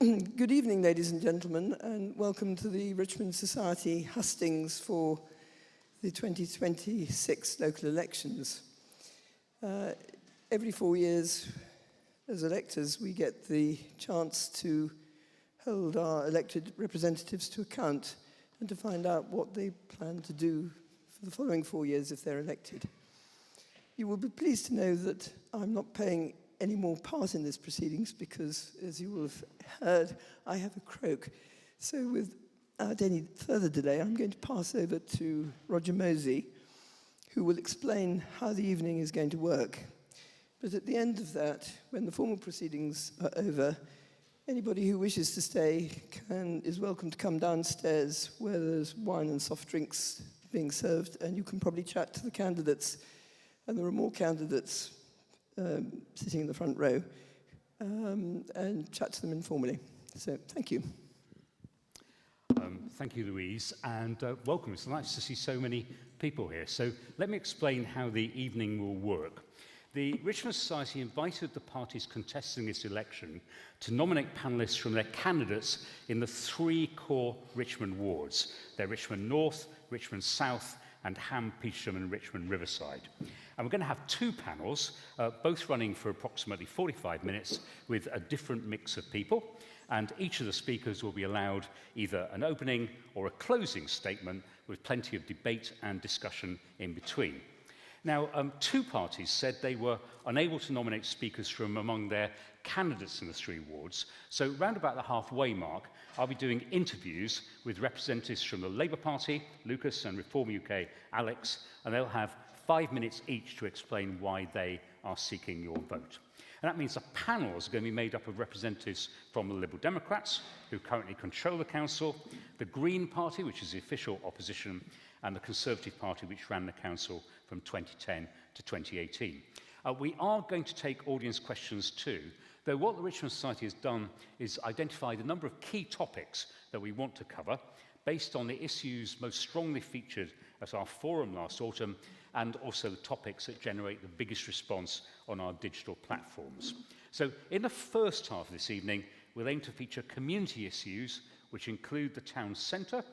Good evening, ladies and gentlemen, and welcome to the Richmond Society Hustings for the 2026 local elections. Every 4 years, as electors, we get the chance to hold our elected representatives to account and to find out what they plan to do for the following 4 years if they're elected. You will be pleased to know that I'm not playing any more part in this proceedings because, as you will have heard, I have a croak. So without any further delay, I'm going to pass over to Roger Mosey, who will explain how the evening is going to work. But at the end of that, when the formal proceedings are over, anybody who wishes to stay is welcome to come downstairs where there's wine and soft drinks being served, and you can probably chat to the candidates. And there are more candidates sitting in the front row, and chat to them informally. So, thank you. Thank you, Louise, and welcome. It's nice to see so many people here. So let me explain how the evening will work. The Richmond Society invited the parties contesting this election to nominate panellists from their candidates in the 3 core Richmond wards. They're Richmond North, Richmond South, and Ham, Peacham and Richmond Riverside. And we're going to have 2 panels, both running for approximately 45 minutes with a different mix of people. And each of the speakers will be allowed either an opening or a closing statement with plenty of debate and discussion in between. Now, 2 parties said they were unable to nominate speakers from among their candidates in the 3 wards. So round about the halfway mark, I'll be doing interviews with representatives from the Labour Party, Lucas, and Reform UK, Alex, and they'll have 5 minutes each to explain why they are seeking your vote. And that means the panels are going to be made up of representatives from the Liberal Democrats, who currently control the council, the Green Party, which is the official opposition, and the Conservative Party, which ran the council from 2010 to 2018. We are going to take audience questions too, though what the Richmond Society has done is identified a number of key topics that we want to cover based on the issues most strongly featured at our forum last autumn, and also the topics that generate the biggest response on our digital platforms. So in the first half of this evening, we'll aim to feature community issues, which include the town centre,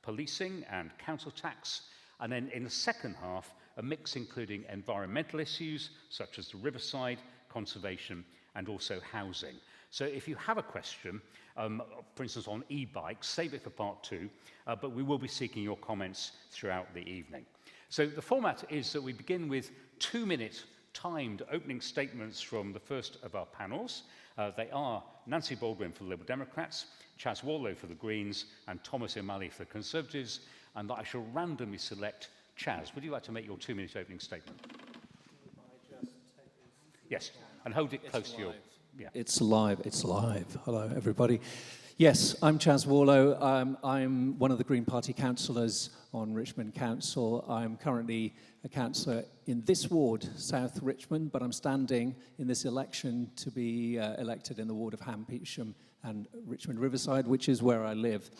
policing and council tax, and then in the second half, a mix including environmental issues, such as the riverside, conservation, and also housing. So if you have a question, for instance on e-bikes, save it for part 2, but we will be seeking your comments throughout the evening. So the format is that we begin with 2-minute timed opening statements from the first of our panels. They are Nancy Baldwin for the Liberal Democrats, Chas Wallow for the Greens, and Thomas O'Malley for the Conservatives, and I shall randomly select Chas. Would you like to make your 2-minute opening statement? Yes, and hold it close to your... Yeah. It's live. Hello, everybody. Yes, I'm Chas Wallow. I'm one of the Green Party councillors on Richmond Council. I'm currently a councillor in this ward, South Richmond, but I'm standing in this election to be elected in the ward of Ham, Peacham and Richmond Riverside, which is where I live.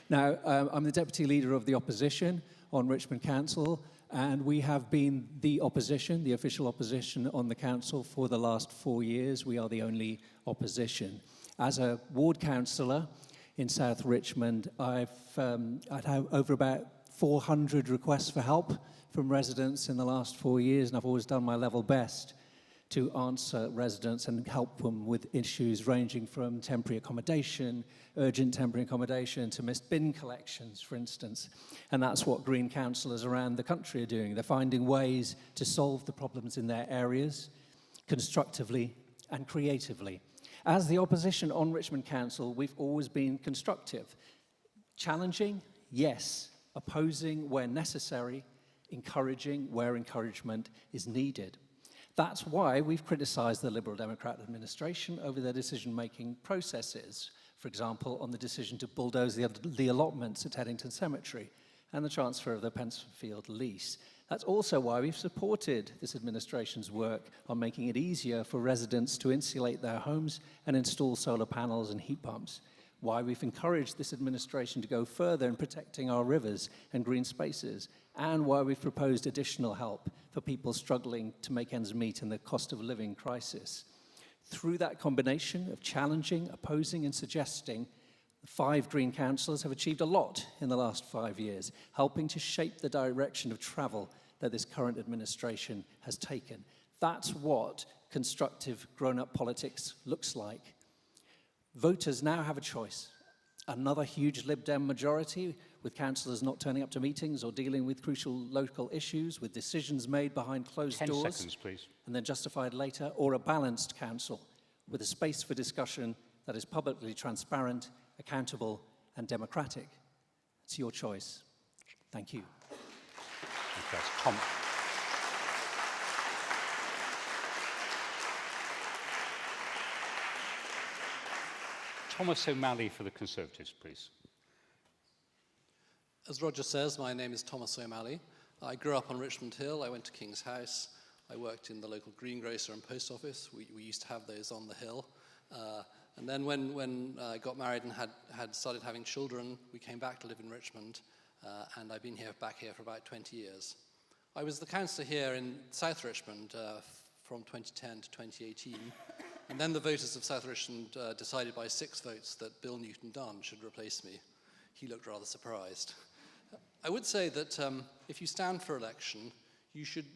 Now, I'm the deputy leader of the opposition on Richmond Council, and we have been the opposition, the official opposition on the council for the last 4 years. We are the only opposition. As a ward councillor in South Richmond, I'd had over about 400 requests for help from residents in the last 4 years, and I've always done my level best to answer residents and help them with issues ranging from temporary accommodation, urgent temporary accommodation, to missed bin collections, for instance. And that's what Green councillors around the country are doing. They're finding ways to solve the problems in their areas constructively and creatively. As the opposition on Richmond Council, we've always been constructive. Challenging, yes. Opposing where necessary, encouraging where encouragement is needed. That's why we've criticised the Liberal Democrat administration over their decision-making processes. For example, on the decision to bulldoze the allotments at Headington Cemetery and the transfer of the Pencefield lease. That's also why we've supported this administration's work on making it easier for residents to insulate their homes and install solar panels and heat pumps. Why we've encouraged this administration to go further in protecting our rivers and green spaces, and why we've proposed additional help for people struggling to make ends meet in the cost of living crisis. Through that combination of challenging, opposing, and suggesting, the 5 Green councillors have achieved a lot in the last 5 years, helping to shape the direction of travel that this current administration has taken. That's what constructive grown-up politics looks like. Voters now have a choice. Another huge Lib Dem majority, with councillors not turning up to meetings or dealing with crucial local issues, with decisions made behind closed 10 doors seconds, please. and then justified later, or a balanced council with a space for discussion that is publicly transparent, accountable, and democratic. It's your choice. Thank you. Okay, Tom. Thomas O'Malley for the Conservatives, please. As Roger says, my name is Thomas O'Malley. I grew up on Richmond Hill. I went to King's House. I worked in the local greengrocer and post office. We used to have those on the hill. And then when I got married and had started having children, we came back to live in Richmond, and I've been back here for about 20 years. I was the councillor here in South Richmond from 2010 to 2018, and then the voters of South Richmond decided by 6 votes that Bill Newton-Dunn should replace me. He looked rather surprised. I would say that if you stand for election, you should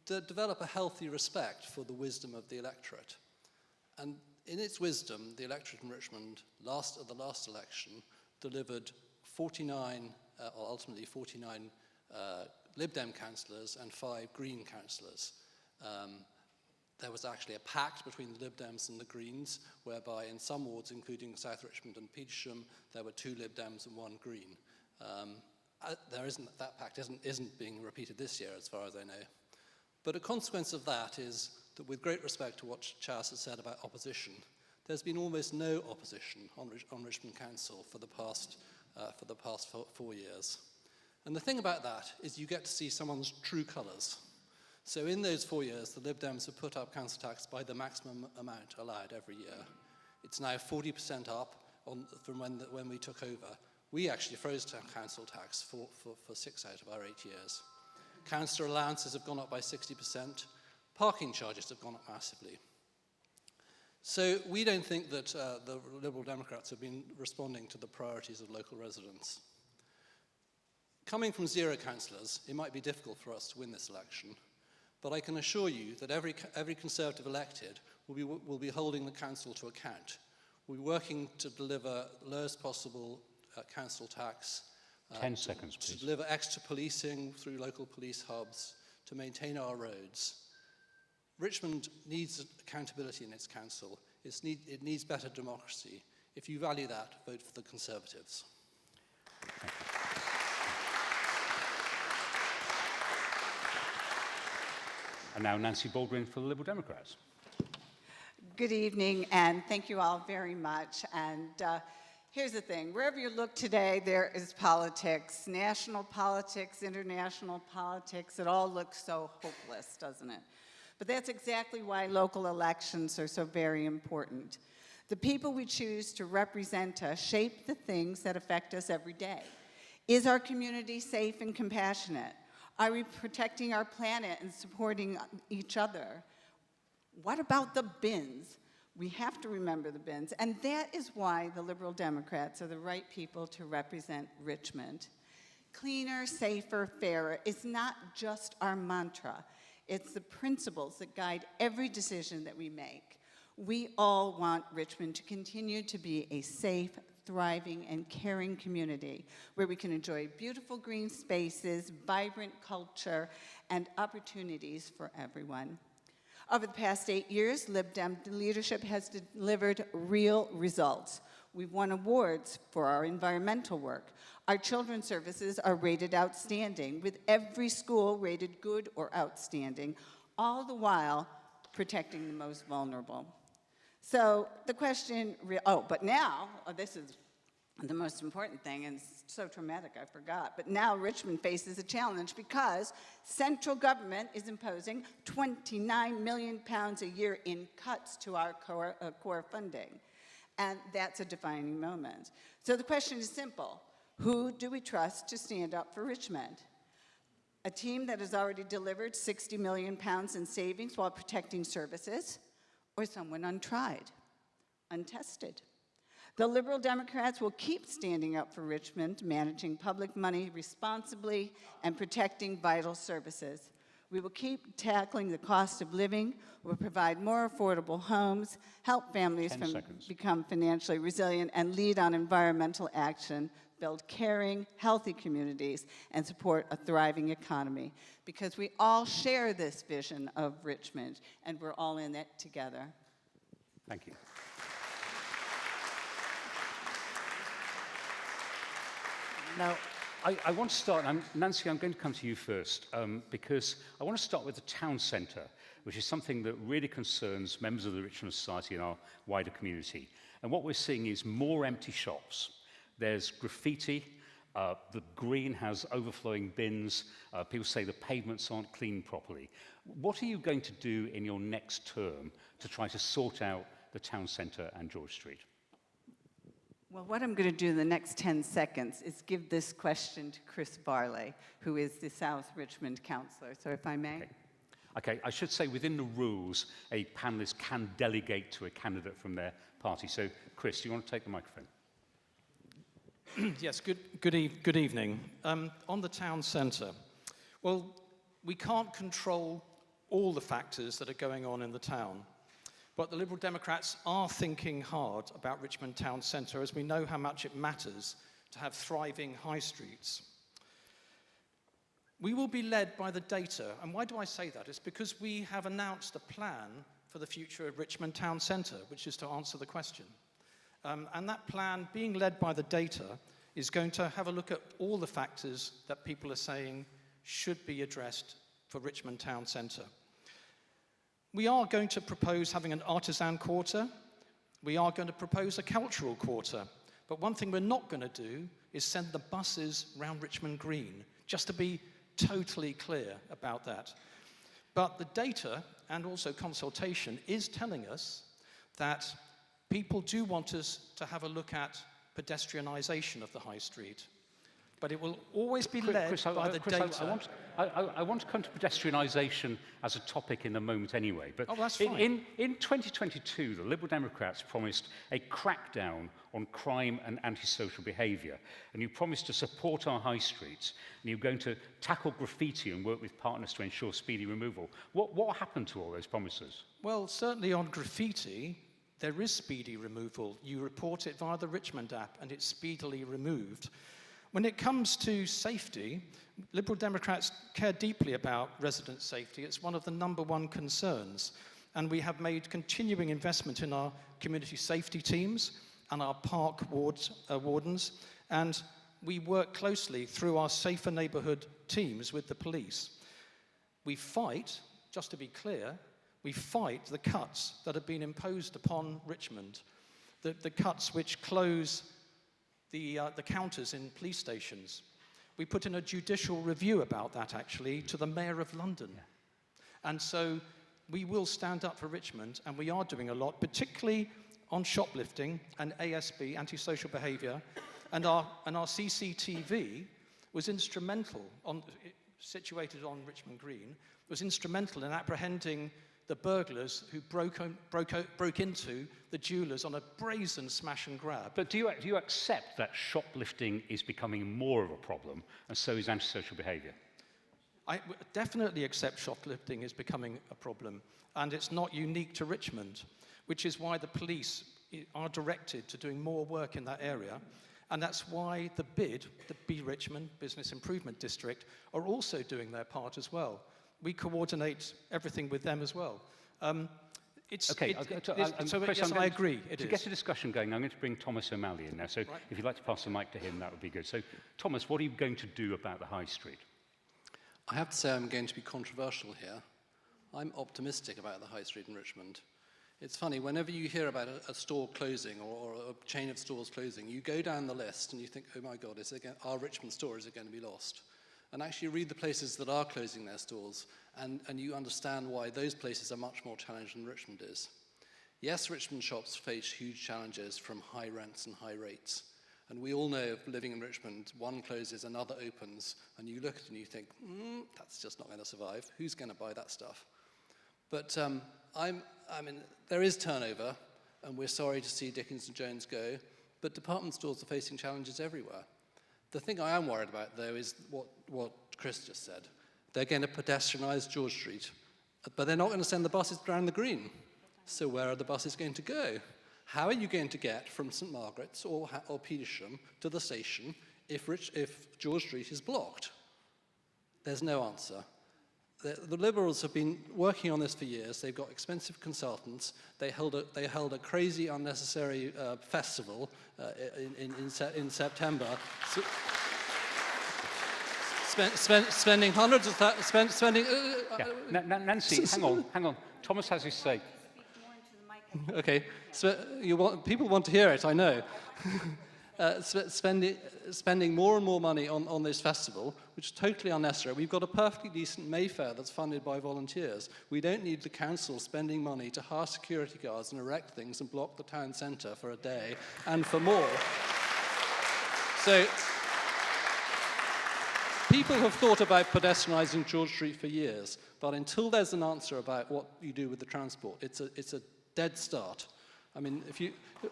develop a healthy respect for the wisdom of the electorate. And in its wisdom, the electorate in Richmond, at the last election, delivered 49 Lib Dem councillors and 5 Green councillors. There was actually a pact between the Lib Dems and the Greens, whereby in some wards, including South Richmond and Petersham, there were 2 Lib Dems and 1 Green. That pact isn't being repeated this year, as far as I know. But a consequence of that is that, with great respect to what Chas has said about opposition, there's been almost no opposition on Richmond Council for the past 4 years. And the thing about that is you get to see someone's true colours. So in those 4 years, the Lib Dems have put up council tax by the maximum amount allowed every year. It's now 40% up from when we took over. We actually froze council tax for 6 out of our 8 years. Councillor allowances have gone up by 60%. Parking charges have gone up massively. So we don't think that the Liberal Democrats have been responding to the priorities of local residents. Coming from 0 councillors, it might be difficult for us to win this election, but I can assure you that every Conservative elected will be holding the council to account. We'll be working to deliver the lowest possible council tax, 10 seconds, please. to deliver extra policing through local police hubs, to maintain our roads. Richmond needs accountability in its council. It needs better democracy. If you value that, vote for the Conservatives. And now Nancy Baldwin for the Liberal Democrats. Good evening, and thank you all very much. And here's the thing. Wherever you look today, there is politics. National politics, international politics. It all looks so hopeless, doesn't it? But that's exactly why local elections are so very important. The people we choose to represent us shape the things that affect us every day. Is our community safe and compassionate? Are we protecting our planet and supporting each other? What about the bins? We have to remember the bins, and that is why the Liberal Democrats are the right people to represent Richmond. Cleaner, safer, fairer is not just our mantra. It's the principles that guide every decision that we make. We all want Richmond to continue to be a safe, thriving, and caring community where we can enjoy beautiful green spaces, vibrant culture, and opportunities for everyone. Over the past 8 years, Lib Dem leadership has delivered real results. We've won awards for our environmental work. Our children's services are rated outstanding, with every school rated good or outstanding, all the while protecting the most vulnerable. So the question, but now, this is the most important thing, and it's so traumatic I forgot, but now Richmond faces a challenge because central government is imposing £29 million a year in cuts to our core funding. And that's a defining moment. So the question is simple. Who do we trust to stand up for Richmond? A team that has already delivered £60 million in savings while protecting services, or someone untried, untested. The Liberal Democrats will keep standing up for Richmond, managing public money responsibly and protecting vital services. We will keep tackling the cost of living, we'll provide more affordable homes, help families become financially resilient, and lead on environmental action, build caring, healthy communities, and support a thriving economy. Because we all share this vision of Richmond, and we're all in it together. Thank you. Now, I want to start, Nancy, I'm going to come to you first, because I want to start with the town centre, which is something that really concerns members of the Richmond Society and our wider community. And what we're seeing is more empty shops. There's graffiti, the green has overflowing bins, people say the pavements aren't cleaned properly. What are you going to do in your next term to try to sort out the town centre and George Street? Well, what I'm going to do in the next 10 seconds is give this question to Chris Barley, who is the South Richmond councillor. So if I may. Okay, I should say within the rules, a panellist can delegate to a candidate from their party. So, Chris, do you want to take the microphone? Yes, good evening. On the town centre, well, we can't control all the factors that are going on in the town. But the Liberal Democrats are thinking hard about Richmond Town Centre, as we know how much it matters to have thriving high streets. We will be led by the data, and why do I say that? It's because we have announced a plan for the future of Richmond Town Centre, which is to answer the question. And that plan, being led by the data, is going to have a look at all the factors that people are saying should be addressed for Richmond Town Centre. We are going to propose having an artisan quarter. We are going to propose a cultural quarter. But one thing we're not going to do is send the buses round Richmond Green, just to be totally clear about that. But the data and also consultation is telling us that people do want us to have a look at pedestrianisation of the high street. But it will always be led by the data. I want to come to pedestrianisation as a topic in a moment anyway. But that's fine. In 2022, the Liberal Democrats promised a crackdown on crime and antisocial behaviour. And you promised to support our high streets. And you're going to tackle graffiti and work with partners to ensure speedy removal. What happened to all those promises? Well, certainly on graffiti, there is speedy removal. You report it via the Richmond app, and it's speedily removed. When it comes to safety, Liberal Democrats care deeply about resident safety. It's one of the #1 concerns. And we have made continuing investment in our community safety teams and our park wardens. And we work closely through our safer neighbourhood teams with the police. We fight, just to be clear, we fight the cuts that have been imposed upon Richmond, the cuts which close the counters in police stations. We put in a judicial review about that, actually, to the Mayor of London. Yeah. And so we will stand up for Richmond, and we are doing a lot, particularly on shoplifting and ASB, antisocial behaviour. And our CCTV was instrumental, situated on Richmond Green, was instrumental in apprehending the burglars who broke into the jewellers on a brazen smash and grab. But do you accept that shoplifting is becoming more of a problem, and so is antisocial behaviour? I definitely accept shoplifting is becoming a problem, and it's not unique to Richmond, which is why the police are directed to doing more work in that area, and that's why the BID, the Be Richmond Business Improvement District, are also doing their part as well. We coordinate everything with them as well. Chris, I agree. To get a discussion going, I'm going to bring Thomas O'Malley in now. So if you'd like to pass the mic to him, that would be good. So, Thomas, what are you going to do about the High Street? I have to say I'm going to be controversial here. I'm optimistic about the High Street in Richmond. It's funny, whenever you hear about a store closing or a chain of stores closing, you go down the list and you think, oh my God, our Richmond store, is it going to be lost? And actually read the places that are closing their stores, and you understand why those places are much more challenged than Richmond is. Yes, Richmond shops face huge challenges from high rents and high rates. And we all know, living in Richmond, one closes, another opens, and you look at it and you think, that's just not going to survive. Who's going to buy that stuff? But I mean, there is turnover, and we're sorry to see Dickens and Jones go, but department stores are facing challenges everywhere. The thing I am worried about, though, is what Chris just said. They're going to pedestrianise George Street, but they're not going to send the buses around the green. So where are the buses going to go? How are you going to get from St Margaret's or Petersham to the station if George Street is blocked? There's no answer. The Liberals have been working on this for years. They've got expensive consultants. They held a crazy, unnecessary festival in September. Spending hundreds of spending. Nancy, hang on. Thomas has his say. Okay, so people want to hear it, I know. Spending more and more money on this festival, which is totally unnecessary. We've got a perfectly decent Mayfair that's funded by volunteers. We don't need the council spending money to hire security guards and erect things and block the town centre for a day and for more. So people have thought about pedestrianising George Street for years, but until there's an answer about what you do with the transport, it's a dead start. I mean,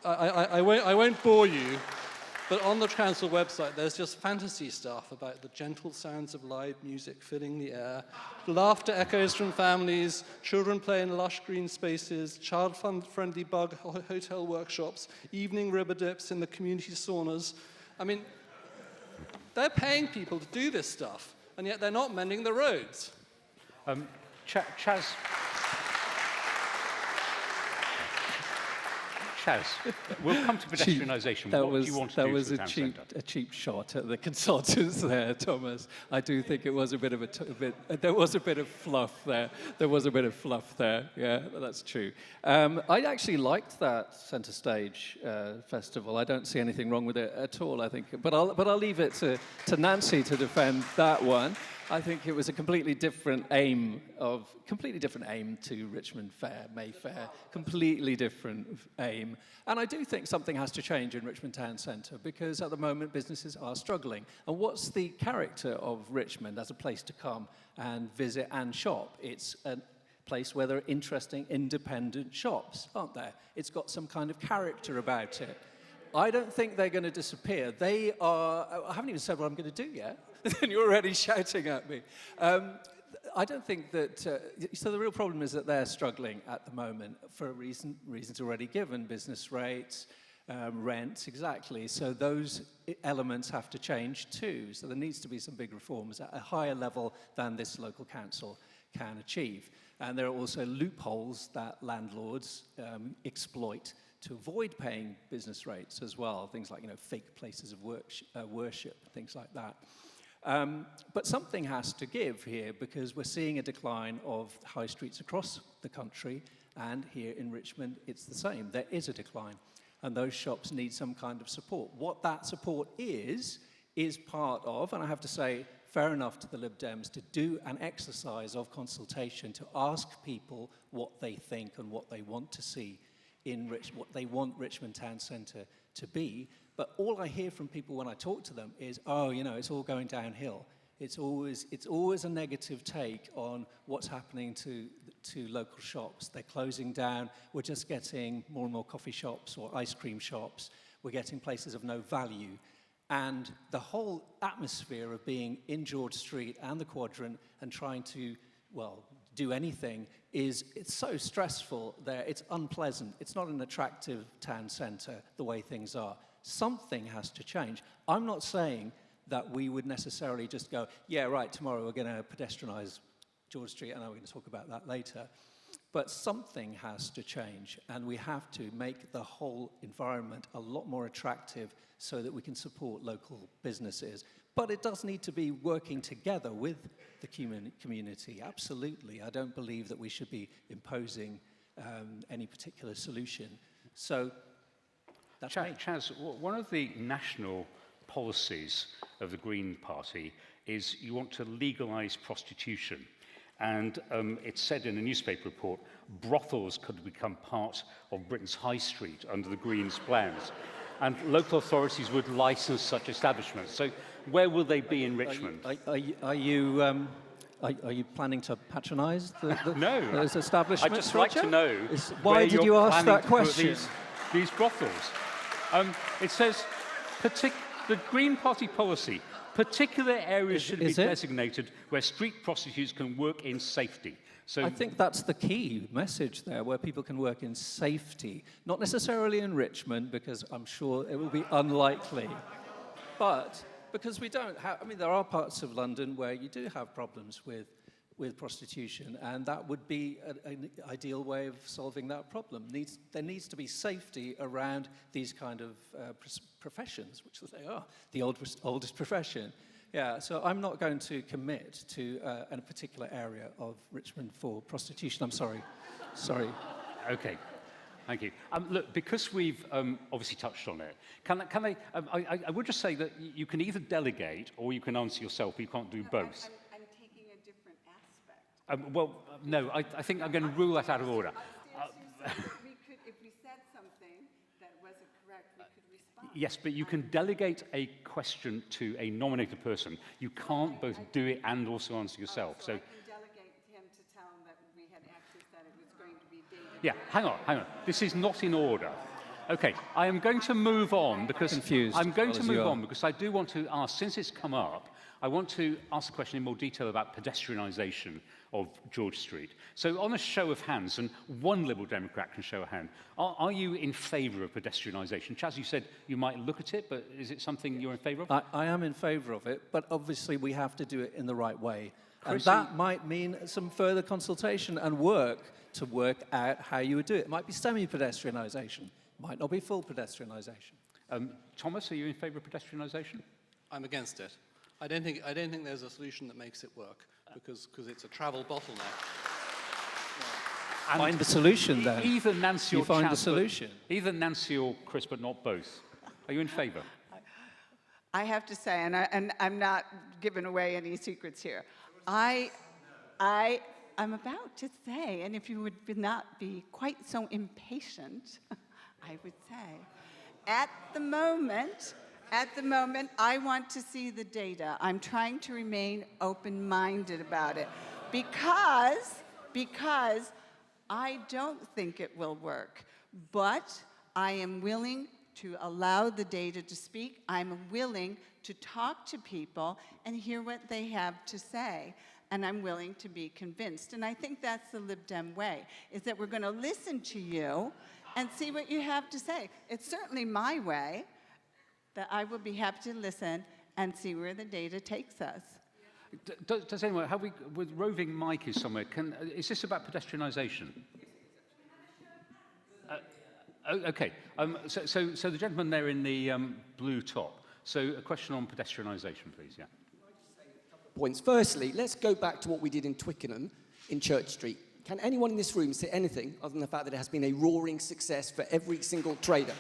I won't bore you, but on the council website, there's just fantasy stuff about the gentle sounds of live music filling the air, laughter echoes from families, children play in lush green spaces, child-friendly bug hotel workshops, evening river dips in the community saunas. I mean, they're paying people to do this stuff, and yet they're not mending the roads. Chaz, we'll come to pedestrianisation. What do you want to do to the town centre? A cheap shot at the consultants there, Thomas. I do think it was a bit of there was a bit of fluff there. There was a bit of fluff there. Yeah, that's true. I actually liked that Centre Stage festival. I don't see anything wrong with it at all. I think, but I'll leave it to Nancy to defend that one. I think it was a completely different aim to Richmond Fair, Mayfair, completely different aim. And I do think something has to change in Richmond Town Centre because at the moment businesses are struggling. And what's the character of Richmond as a place to come and visit and shop? It's a place where there are interesting independent shops, aren't there? It's got some kind of character about it. I don't think they're going to disappear. They are, I haven't even said what I'm going to do yet, and you're already shouting at me. I don't think that, so the real problem is that they're struggling at the moment for reasons already given, business rates, rents, exactly. So those elements have to change too. So there needs to be some big reforms at a higher level than this local council can achieve. And there are also loopholes that landlords exploit to avoid paying business rates as well, things like fake places of worship, things like that. But something has to give here because we're seeing a decline of high streets across the country, and here in Richmond it's the same. There is a decline, and those shops need some kind of support. What that support is part of, and I have to say, fair enough to the Lib Dems to do an exercise of consultation to ask people what they think and what they want to see in what they want Richmond Town Centre to be. But all I hear from people when I talk to them is, oh, it's all going downhill. It's always a negative take on what's happening to local shops. They're closing down. We're just getting more and more coffee shops or ice cream shops. We're getting places of no value. And the whole atmosphere of being in George Street and the Quadrant and trying to, do anything it's so stressful there. It's unpleasant. It's not an attractive town centre the way things are. Something has to change. I'm not saying that we would necessarily just go, yeah, right, tomorrow we're going to pedestrianise George Street, and we're going to talk about that later. But something has to change, and we have to make the whole environment a lot more attractive so that we can support local businesses. But it does need to be working together with the community, absolutely. I don't believe that we should be imposing any particular solution. So that's me. Chaz, one of the national policies of the Green Party is you want to legalise prostitution. And it's said in a newspaper report, brothels could become part of Britain's high street under the Greens' plans. And local authorities would licence such establishments. So where will they be in Richmond? Are you planning to patronise No. those establishments? I'd just like to Roger? know Why where did you're you ask planning that to put question? these brothels. It says, the Green Party policy, particular areas should be is it? designated where street prostitutes can work in safety. So I think that's the key message there, where people can work in safety. Not necessarily in Richmond, because I'm sure it will be unlikely. But because we don't have, I mean, there are parts of London where you do have problems with prostitution, and that would be an ideal way of solving that problem. There needs to be safety around these kind of professions, which they are, the oldest profession. Yeah, so I'm not going to commit to a particular area of Richmond for prostitution. I'm sorry. Sorry. Okay, thank you. Look, because we've obviously touched on it, I would just say that you can either delegate or you can answer yourself, but you can't do both. I'm taking a different aspect. No, I think I'm going to rule that out of order. If we said something that wasn't correct, we could respond. Yes, but you can delegate a question to a nominated person. You can't both do it and also answer yourself. So I can delegate him to tell him that we had actually said it was going to be David. Yeah, hang on. This is not in order. Okay, I am going to move on because Confused, I'm going well, to as move you are. on because I do want to ask, since it's come up, I want to ask a question in more detail about pedestrianisation of George Street. So on a show of hands, and one Liberal Democrat can show a hand, are you in favour of pedestrianisation? Chaz, you said you might look at it, but is it something you're in favour of? I am in favour of it, but obviously we have to do it in the right way. And Chrissy- that might mean some further consultation and work to work out how you would do it. It might be semi-pedestrianisation, might not be full pedestrianisation. Thomas, are you in favour of pedestrianisation? I'm against it. I don't think there's a solution that makes it work because it's a travel bottleneck. Find the solution then. Either Nancy You or find Chaz, the solution. Either Nancy or Chris, but not both. Are you in favour? I have to say, and I'm not giving away any secrets here. I'm about to say, and if you would not be quite so impatient, I would say, at the moment, I want to see the data. I'm trying to remain open-minded about it because I don't think it will work, but I am willing to allow the data to speak. I'm willing to talk to people and hear what they have to say, and I'm willing to be convinced. And I think that's the Lib Dem way, is that we're going to listen to you and see what you have to say. It's certainly my way, that I will be happy to listen and see where the data takes us. Does anyone, have we, with roving Mike is somewhere, is this about pedestrianisation? Okay, so the gentleman there in the blue top. So a question on pedestrianisation, please, yeah. Points. Firstly, let's go back to what we did in Twickenham in Church Street. Can anyone in this room say anything other than the fact that it has been a roaring success for every single trader?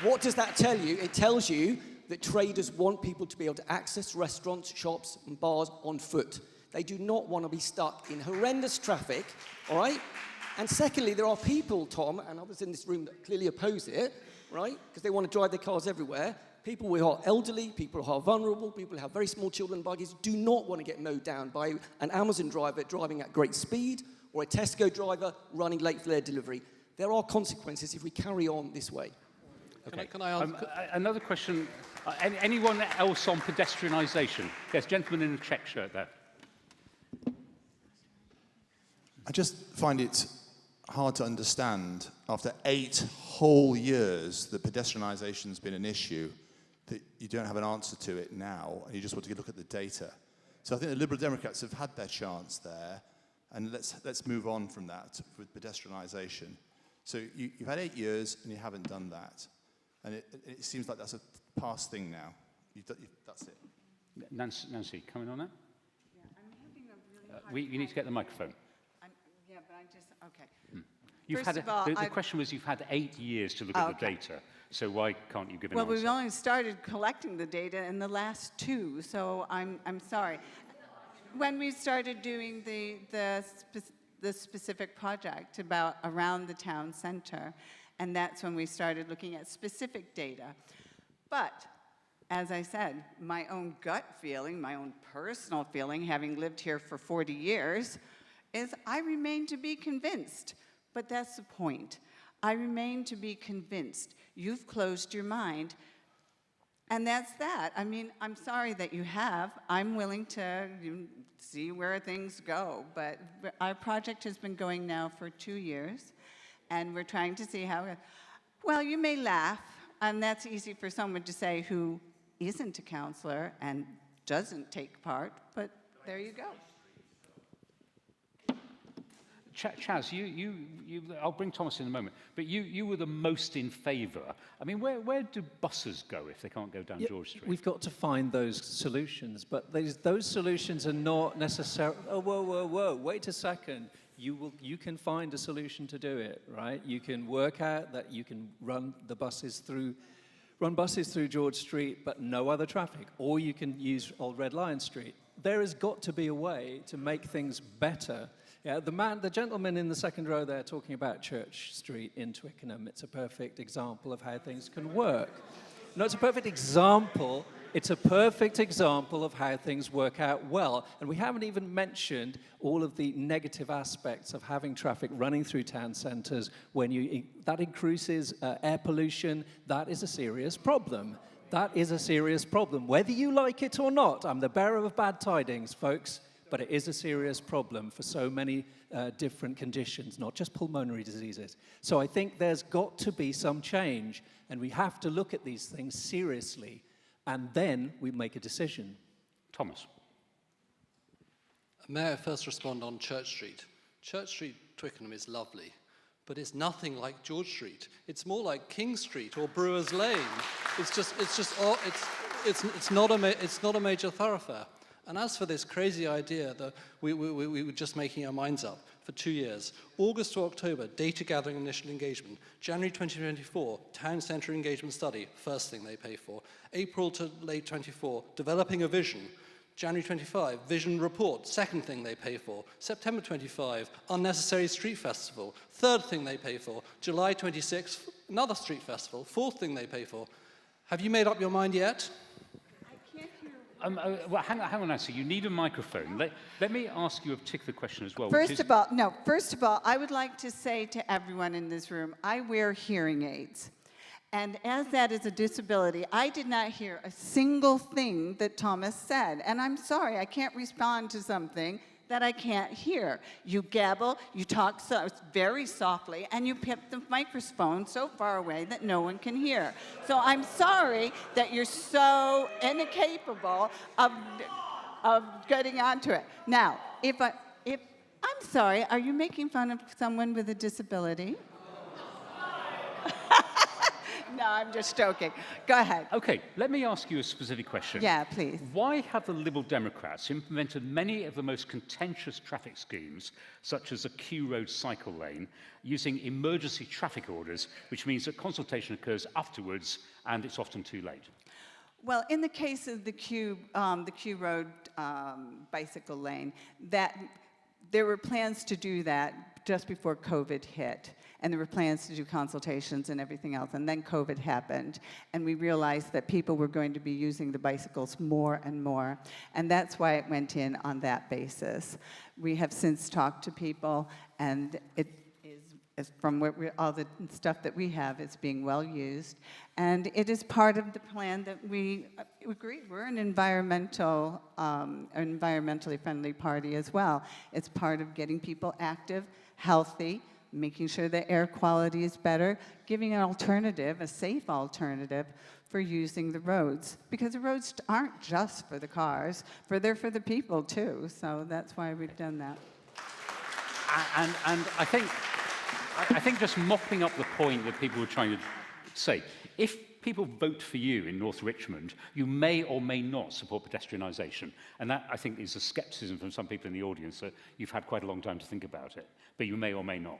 What does that tell you? It tells you that traders want people to be able to access restaurants, shops, and bars on foot. They do not want to be stuck in horrendous traffic, all right? And secondly, there are people, Tom, and others in this room that clearly oppose it, right? Because they want to drive their cars everywhere. People who are elderly, people who are vulnerable, people who have very small children and buggies do not want to get mowed down by an Amazon driver driving at great speed or a Tesco driver running late for their delivery. There are consequences if we carry on this way. Okay. Can I ask? Another question. Anyone else on pedestrianisation? Yes, gentleman in the check shirt there. I just find it hard to understand, after 8 whole years that pedestrianisation's been an issue, that you don't have an answer to it now, and you just want to look at the data. So I think the Liberal Democrats have had their chance there, and let's move on from that with pedestrianisation. So you've had 8 years, and you haven't done that. And it seems like that's a past thing now. That's it. Nancy, coming on that? Yeah, I'm having a really hard You need to get the microphone. Yeah, but I just, okay. You've First had of all, the question was you've had 8 years to look at the data, so why can't you give an Well, answer? we've only started collecting the data in the last 2, so I'm sorry. When we started doing the specific project around the town center, and that's when we started looking at specific data. But as I said, my own gut feeling, my own personal feeling, having lived here for 40 years, is I remain to be convinced. But that's the point. I remain to be convinced. You've closed your mind. And that's that. I mean, I'm sorry that you have. I'm willing to see where things go. But our project has been going now for 2 years. And we're trying to see how, well, you may laugh. And that's easy for someone to say who isn't a counselor and doesn't take part. But there you go. Chaz, I'll bring Thomas in a moment, but you were the most in favour. I mean, where do buses go if they can't go down George Street? We've got to find those solutions, but those solutions are not necessarily, oh, whoa, wait a second. You can find a solution to do it, right? You can work out that you can run buses through George Street, but no other traffic, or you can use Old Red Lion Street. There has got to be a way to make things better. Yeah, the gentleman in the second row there talking about Church Street in Twickenham, it's a perfect example of how things can work. No, it's a perfect example. It's a perfect example of how things work out well. And we haven't even mentioned all of the negative aspects of having traffic running through town centres. That increases air pollution. That is a serious problem. That is a serious problem. Whether you like it or not, I'm the bearer of bad tidings, folks. But it is a serious problem for so many different conditions, not just pulmonary diseases. So I think there's got to be some change, and we have to look at these things seriously, and then we make a decision. Thomas. May I first respond on Church Street? Church Street, Twickenham is lovely, but it's nothing like George Street. It's more like King Street or Brewers Lane. It's not a major thoroughfare. And as for this crazy idea that we were just making our minds up for 2 years, August to October, data gathering initial engagement. January 2024, town centre engagement study, first thing they pay for. April to late 24, developing a vision. January 25, vision report, second thing they pay for. September 25, unnecessary street festival, third thing they pay for. July 26, another street festival, fourth thing they pay for. Have you made up your mind yet? Well, hang on, Nancy. You need a microphone. Let me ask you a particular question as well. First of all, I would like to say to everyone in this room, I wear hearing aids. And as that is a disability, I did not hear a single thing that Thomas said. And I'm sorry, I can't respond to something that I can't hear. You gabble, you talk very softly, and you put the microphone so far away that no one can hear. So I'm sorry that you're so incapable of getting onto it. Now, I'm sorry, are you making fun of someone with a disability? No, I'm just joking. Go ahead. Okay, let me ask you a specific question. Yeah, please. Why have the Liberal Democrats implemented many of the most contentious traffic schemes, such as a Q road cycle lane, using emergency traffic orders, which means that consultation occurs afterwards and it's often too late? Well, in the case of the Q road bicycle lane, there were plans to do that just before COVID hit. And there were plans to do consultations and everything else. And then COVID happened. And we realized that people were going to be using the bicycles more and more. And that's why it went in on that basis. We have since talked to people, and it is from all the stuff that we have, it's being well used. And it is part of the plan that we agree. We're an environmentally friendly party as well. It's part of getting people active, healthy, making sure the air quality is better, giving an alternative, a safe alternative for using the roads. Because the roads aren't just for the cars, they're for the people too. So that's why we've done that. And I think just mopping up the point that people were trying to say, if people vote for you in North Richmond, you may or may not support pedestrianisation. And that, I think, is a scepticism from some people in the audience that you've had quite a long time to think about it. But you may or may not.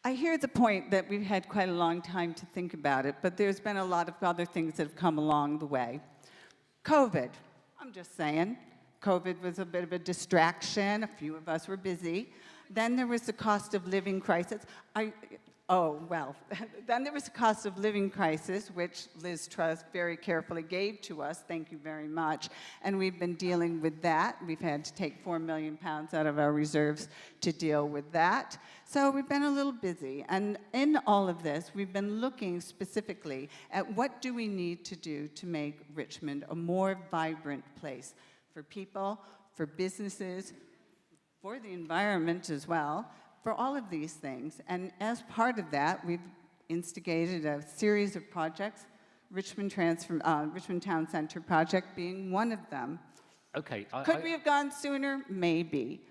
I hear the point that we've had quite a long time to think about it, but there's been a lot of other things that have come along the way. COVID, I'm just saying. COVID was a bit of a distraction. A few of us were busy. Then there was the cost of living crisis. Oh, well, then there was a cost of living crisis, which Liz Truss very carefully gave to us. Thank you very much. And we've been dealing with that. We've had to take £4 million out of our reserves to deal with that. So we've been a little busy. And in all of this, we've been looking specifically at what do we need to do to make Richmond a more vibrant place for people, for businesses, for the environment as well, for all of these things. And as part of that, we've instigated a series of projects, Richmond Town Center project being one of them. Okay. Could we have gone sooner? Maybe.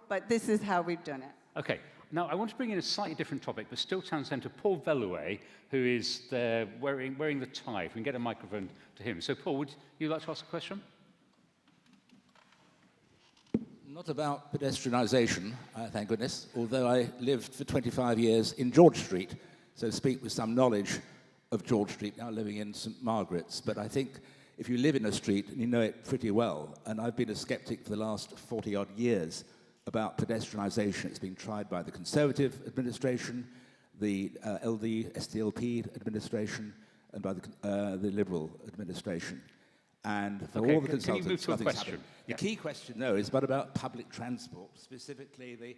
But this is how we've done it. Okay. Now, I want to bring in a slightly different topic, but still Town Centre, Paul Velouet, who is there wearing the tie. If we can get a microphone to him. So, Paul, would you like to ask a question? Not about pedestrianisation, thank goodness, although I lived for 25 years in George Street, so speak with some knowledge of George Street, now living in St Margaret's. But I think if you live in a street, and you know it pretty well, and I've been a sceptic for the last 40-odd years about pedestrianisation. It's been tried by the Conservative administration, the SDLP administration, and by the Liberal administration. And for all the consultants, can you move to a question? Happened. The key question, though, is about public transport, specifically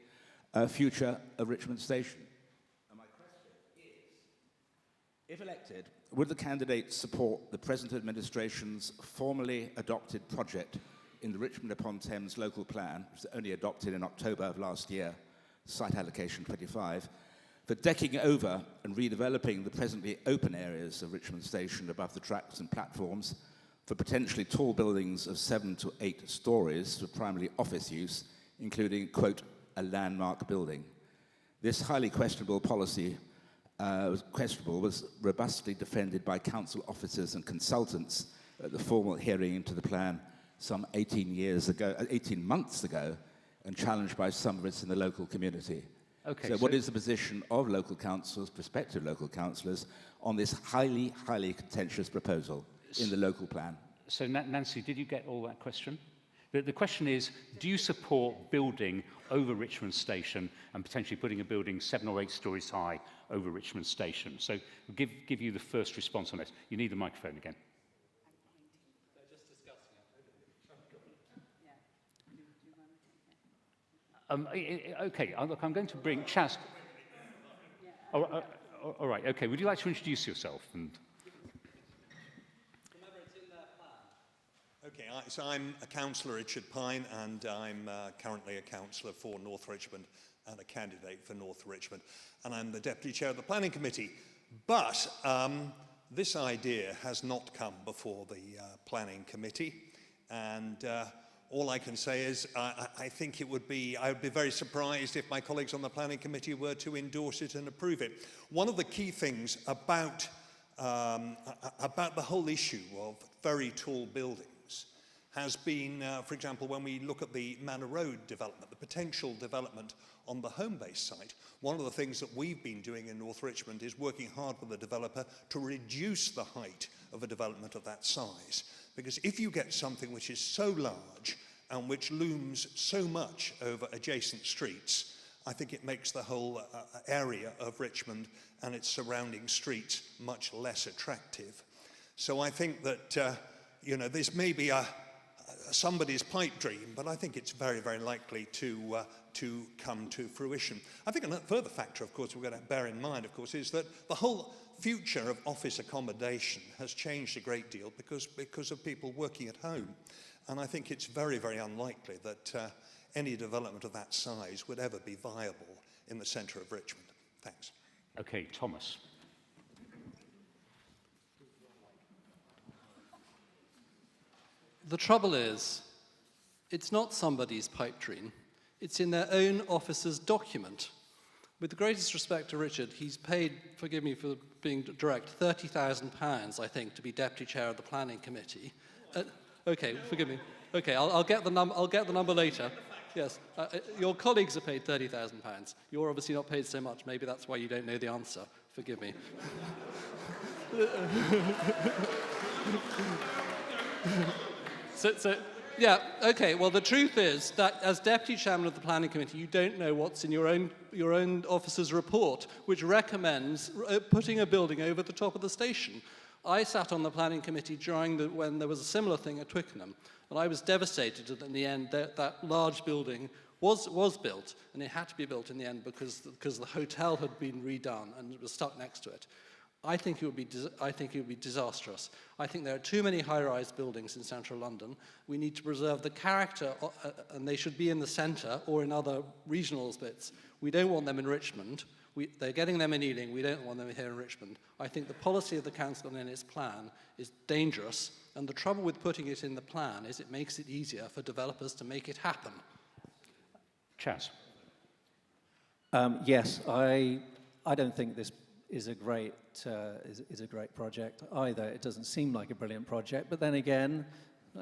the future of Richmond Station. And my question is, if elected, would the candidates support the present administration's formally adopted project in the Richmond-upon-Thames local plan, which was only adopted in October of last year, site allocation 25, for decking over and redeveloping the presently open areas of Richmond Station above the tracks and platforms, for potentially tall buildings of 7 to 8 stories for primarily office use, including, quote, a landmark building. This highly questionable policy was robustly defended by council officers and consultants at the formal hearing into the plan some 18 months ago, and challenged by some of us in the local community. Okay, so what is the position of local councils, prospective local councillors, on this highly, highly contentious proposal in the local plan? So, Nancy, did you get all that question? The question is, do you support building over Richmond Station and potentially putting a building 7 or 8 stories high over Richmond Station? So we'll give you the first response on this. You need the microphone again. Okay, look, I'm going to bring Chaz. All right, okay. Would you like to introduce yourself? Okay, so I'm a councillor, Richard Pine, and I'm currently a councillor for North Richmond and a candidate for North Richmond, and I'm the deputy chair of the planning committee. But this idea has not come before the planning committee, and all I can say is I think I would be very surprised if my colleagues on the planning committee were to endorse it and approve it. One of the key things about the whole issue of very tall buildings has been, for example, when we look at the Manor Road development, the potential development on the Homebase site, one of the things that we've been doing in North Richmond is working hard with the developer to reduce the height of a development of that size. Because if you get something which is so large and which looms so much over adjacent streets, I think it makes the whole area of Richmond and its surrounding streets much less attractive. So I think that, this may be somebody's pipe dream, but I think it's very, very likely to come to fruition. I think another further factor, of course, we've got to bear in mind, of course, is that the whole future of office accommodation has changed a great deal because of people working at home. And I think it's very, very unlikely that any development of that size would ever be viable in the centre of Richmond. Thanks. Okay, Thomas. The trouble is, it's not somebody's pipe dream. It's in their own officer's document. With the greatest respect to Richard, he's paid, forgive me for being direct, £30,000, I think, to be deputy chair of the planning committee. Okay, forgive me. Okay, I'll get the number later. Yes, your colleagues are paid £30,000. You're obviously not paid so much. Maybe that's why you don't know the answer. Forgive me. So, yeah, okay, well, the truth is that as deputy chairman of the planning committee, you don't know what's in your own your own office's report, which recommends putting a building over the top of the station. I sat on the planning committee when there was a similar thing at Twickenham, and I was devastated that in the end that large building was built, and it had to be built in the end because the hotel had been redone and it was stuck next to it. I think it would be disastrous. I think there are too many high-rise buildings in central London. We need to preserve the character, and they should be in the centre or in other regional bits. We don't want them in Richmond. They're getting them in Ealing. We don't want them here in Richmond. I think the policy of the council and its plan is dangerous, and the trouble with putting it in the plan is it makes it easier for developers to make it happen. Chas. Yes, I don't think this is a great project either. It doesn't seem like a brilliant project, but then again,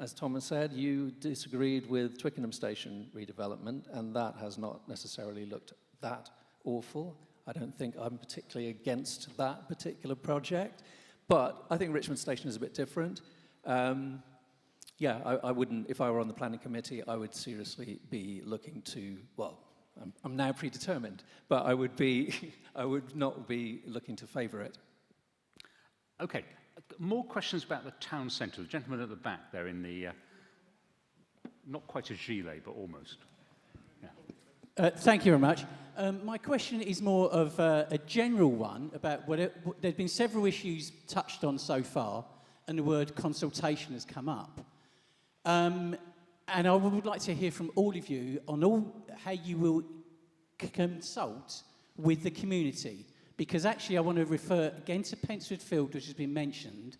as Thomas said, you disagreed with Twickenham Station redevelopment, and that has not necessarily looked that awful. I don't think I'm particularly against that particular project, but I think Richmond Station is a bit different. Yeah, I wouldn't, if I were on the planning committee, I would seriously be looking to, well, I'm now predetermined, but I would not be looking to favour it. Okay, more questions about the town centre. The gentleman at the back there in the, not quite a gilet, but almost. Yeah. Thank you very much. My question is more of a general one about there's been several issues touched on so far, and the word consultation has come up. And I would like to hear from all of you on how you will consult with the community. Because actually I want to refer again to Pensford Field, which has been mentioned,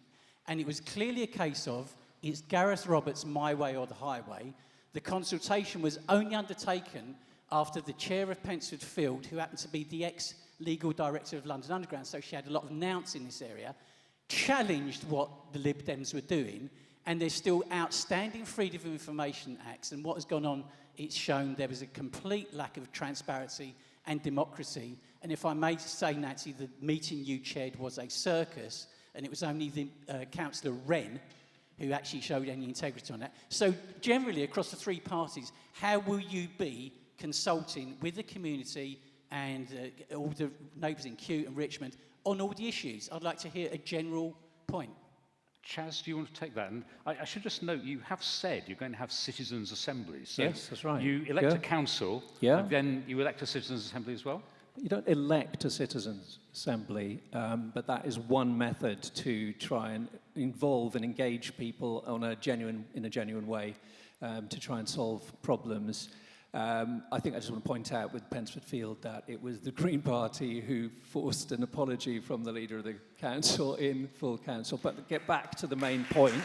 and it was clearly a case of, it's Gareth Roberts' my way or the highway. The consultation was only undertaken after the chair of Pensford Field, who happened to be the ex-legal director of London Underground, so she had a lot of nous in this area, challenged what the Lib Dems were doing. And there's still outstanding Freedom of Information Acts, and what has gone on, it's shown there was a complete lack of transparency and democracy. And if I may say, Nancy, the meeting you chaired was a circus, and it was only the Councillor Wren who actually showed any integrity on that. So generally, across the three parties, how will you be consulting with the community and all the neighbours in Kew and Richmond on all the issues? I'd like to hear a general point. Chas, do you want to take that? And I should just note, you have said you're going to have citizens' assemblies. So yes, that's right. You elect a council, and then you elect a citizens' assembly as well? You don't elect a citizens' assembly, but that is one method to try and involve and engage people in a genuine way to try and solve problems. I think I just want to point out with Pensford Field that it was the Green Party who forced an apology from the leader of the council in full council. But to get back to the main point,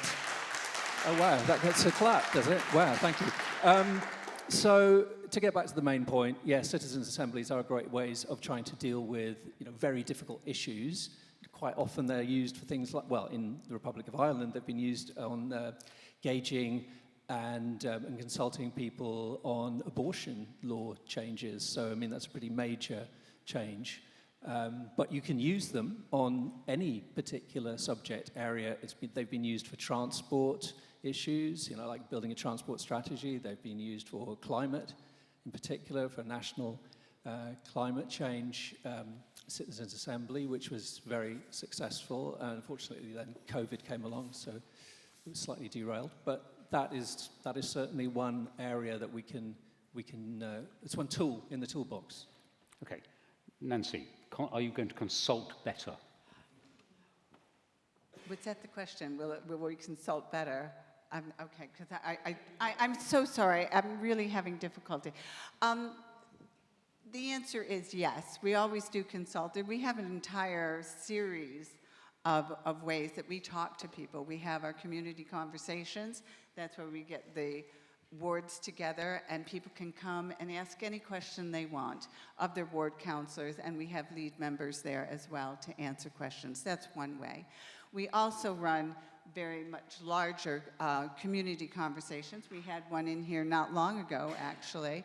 oh wow, that gets a clap, does it? Wow, thank you. So to get back to the main point, yes, citizens' assemblies are great ways of trying to deal with very difficult issues. Quite often they're used for things like, well, in the Republic of Ireland, they've been used on gauging and consulting people on abortion law changes. So, I mean, that's a pretty major change. But you can use them on any particular subject area. They've been used for transport issues, like building a transport strategy. They've been used for climate, in particular, for national climate change citizens' assembly, which was very successful. And unfortunately, then COVID came along, so it was slightly derailed. But that is certainly one area that we can it's one tool in the toolbox. Okay. Nancy, are you going to consult better? Was that the question? Will we consult better? Okay, because I'm so sorry. I'm really having difficulty. The answer is yes. We always do consult. We have an entire series of ways that we talk to people. We have our community conversations. That's where we get the wards together, and people can come and ask any question they want of their ward councillors, and we have lead members there as well to answer questions. That's one way. We also run very much larger community conversations. We had one in here not long ago, actually,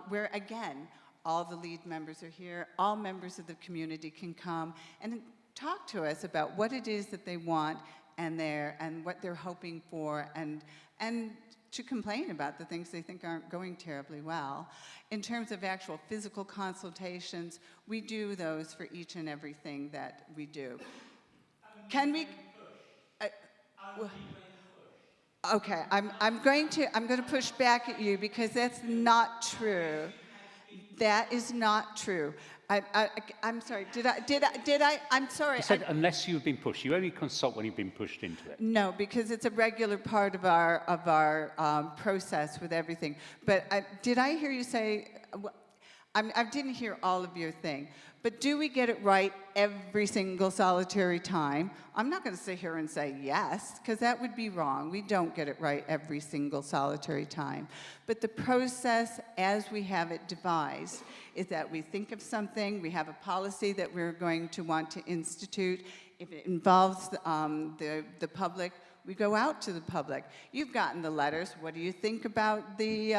where, again, all the lead members are here. All members of the community can come and talk to us about what it is that they want and what they're hoping for, and to complain about the things they think aren't going terribly well. In terms of actual physical consultations, we do those for each and everything that we do. Can we? Okay, I'm going to push back at you because that's not true. That is not true. I'm sorry. Did I? I'm sorry. You said unless you've been pushed. You only consult when you've been pushed into it. No, because it's a regular part of our process with everything. But did I hear you say? I didn't hear all of your thing. But do we get it right every single solitary time? I'm not going to sit here and say yes, because that would be wrong. We don't get it right every single solitary time. But the process, as we have it devised, is that we think of something, we have a policy that we're going to want to institute. If it involves the public, we go out to the public. You've gotten the letters. What do you think about the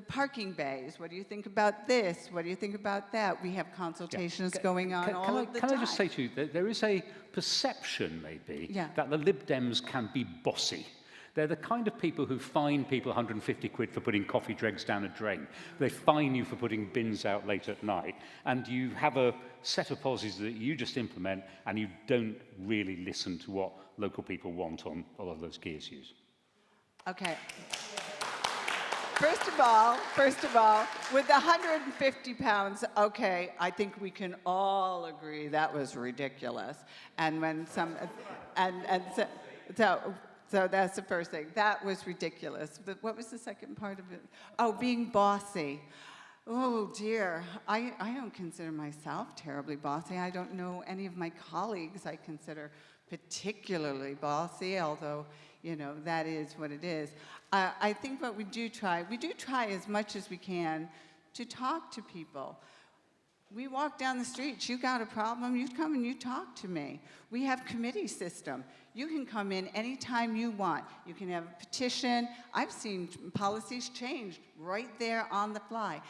parking bays? What do you think about this? What do you think about that? We have consultations going on all of the time. Can I just say to you that there is a perception, maybe, that the Lib Dems can be bossy. They're the kind of people who fine people 150 quid for putting coffee dregs down a drain. They fine you for putting bins out late at night. And you have a set of policies that you just implement, and you don't really listen to what local people want on a lot of those key issues. Okay. First of all, with the 150 pounds, okay, I think we can all agree that was ridiculous. And when so that's the first thing. That was ridiculous. But what was the second part of it? Oh, being bossy. Oh, dear. I don't consider myself terribly bossy. I don't know any of my colleagues I consider particularly bossy, although, you know, that is what it is. I think what we do try as much as we can to talk to people. We walk down the street, you got a problem, you come and you talk to me. We have committee system. You can come in anytime you want. You can have a petition. I've seen policies changed right there on the fly.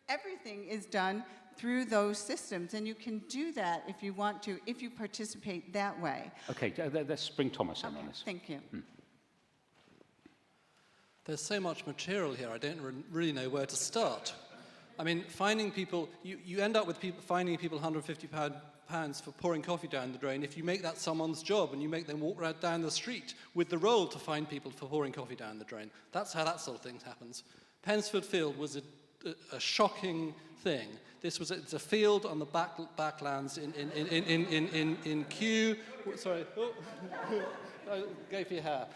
Everything is done through those systems, and you can do that if you want to, if you participate that way. Okay, let's bring Thomas in on this. Thank you. There's so much material here, I don't really know where to start. I mean, finding people, you end up with finding people 150 pounds for pouring coffee down the drain if you make that someone's job and you make them walk right down the street with the role to find people for pouring coffee down the drain. That's how that sort of thing happens. Pensford Field was a shocking thing. It's a field on the backlands in Kew. Sorry. Oh, go for your hair.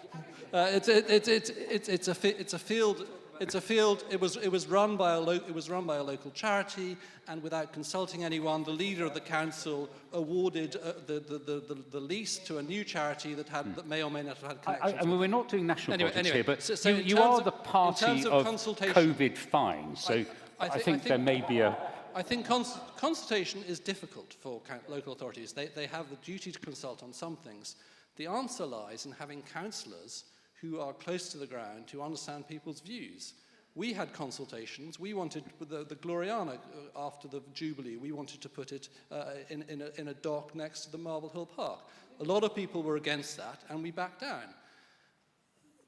It's a field. It was run by a local charity, and without consulting anyone, the leader of the council awarded the lease to a new charity that may or may not have had connections. I mean, we're not doing national politics here, but so you are the party of COVID fines, so I think there may be a... I think consultation is difficult for local authorities. They have the duty to consult on some things. The answer lies in having councillors who are close to the ground, who understand people's views. We had consultations. We wanted the Gloriana after the Jubilee. We wanted to put it in a dock next to the Marble Hill Park. A lot of people were against that, and we backed down.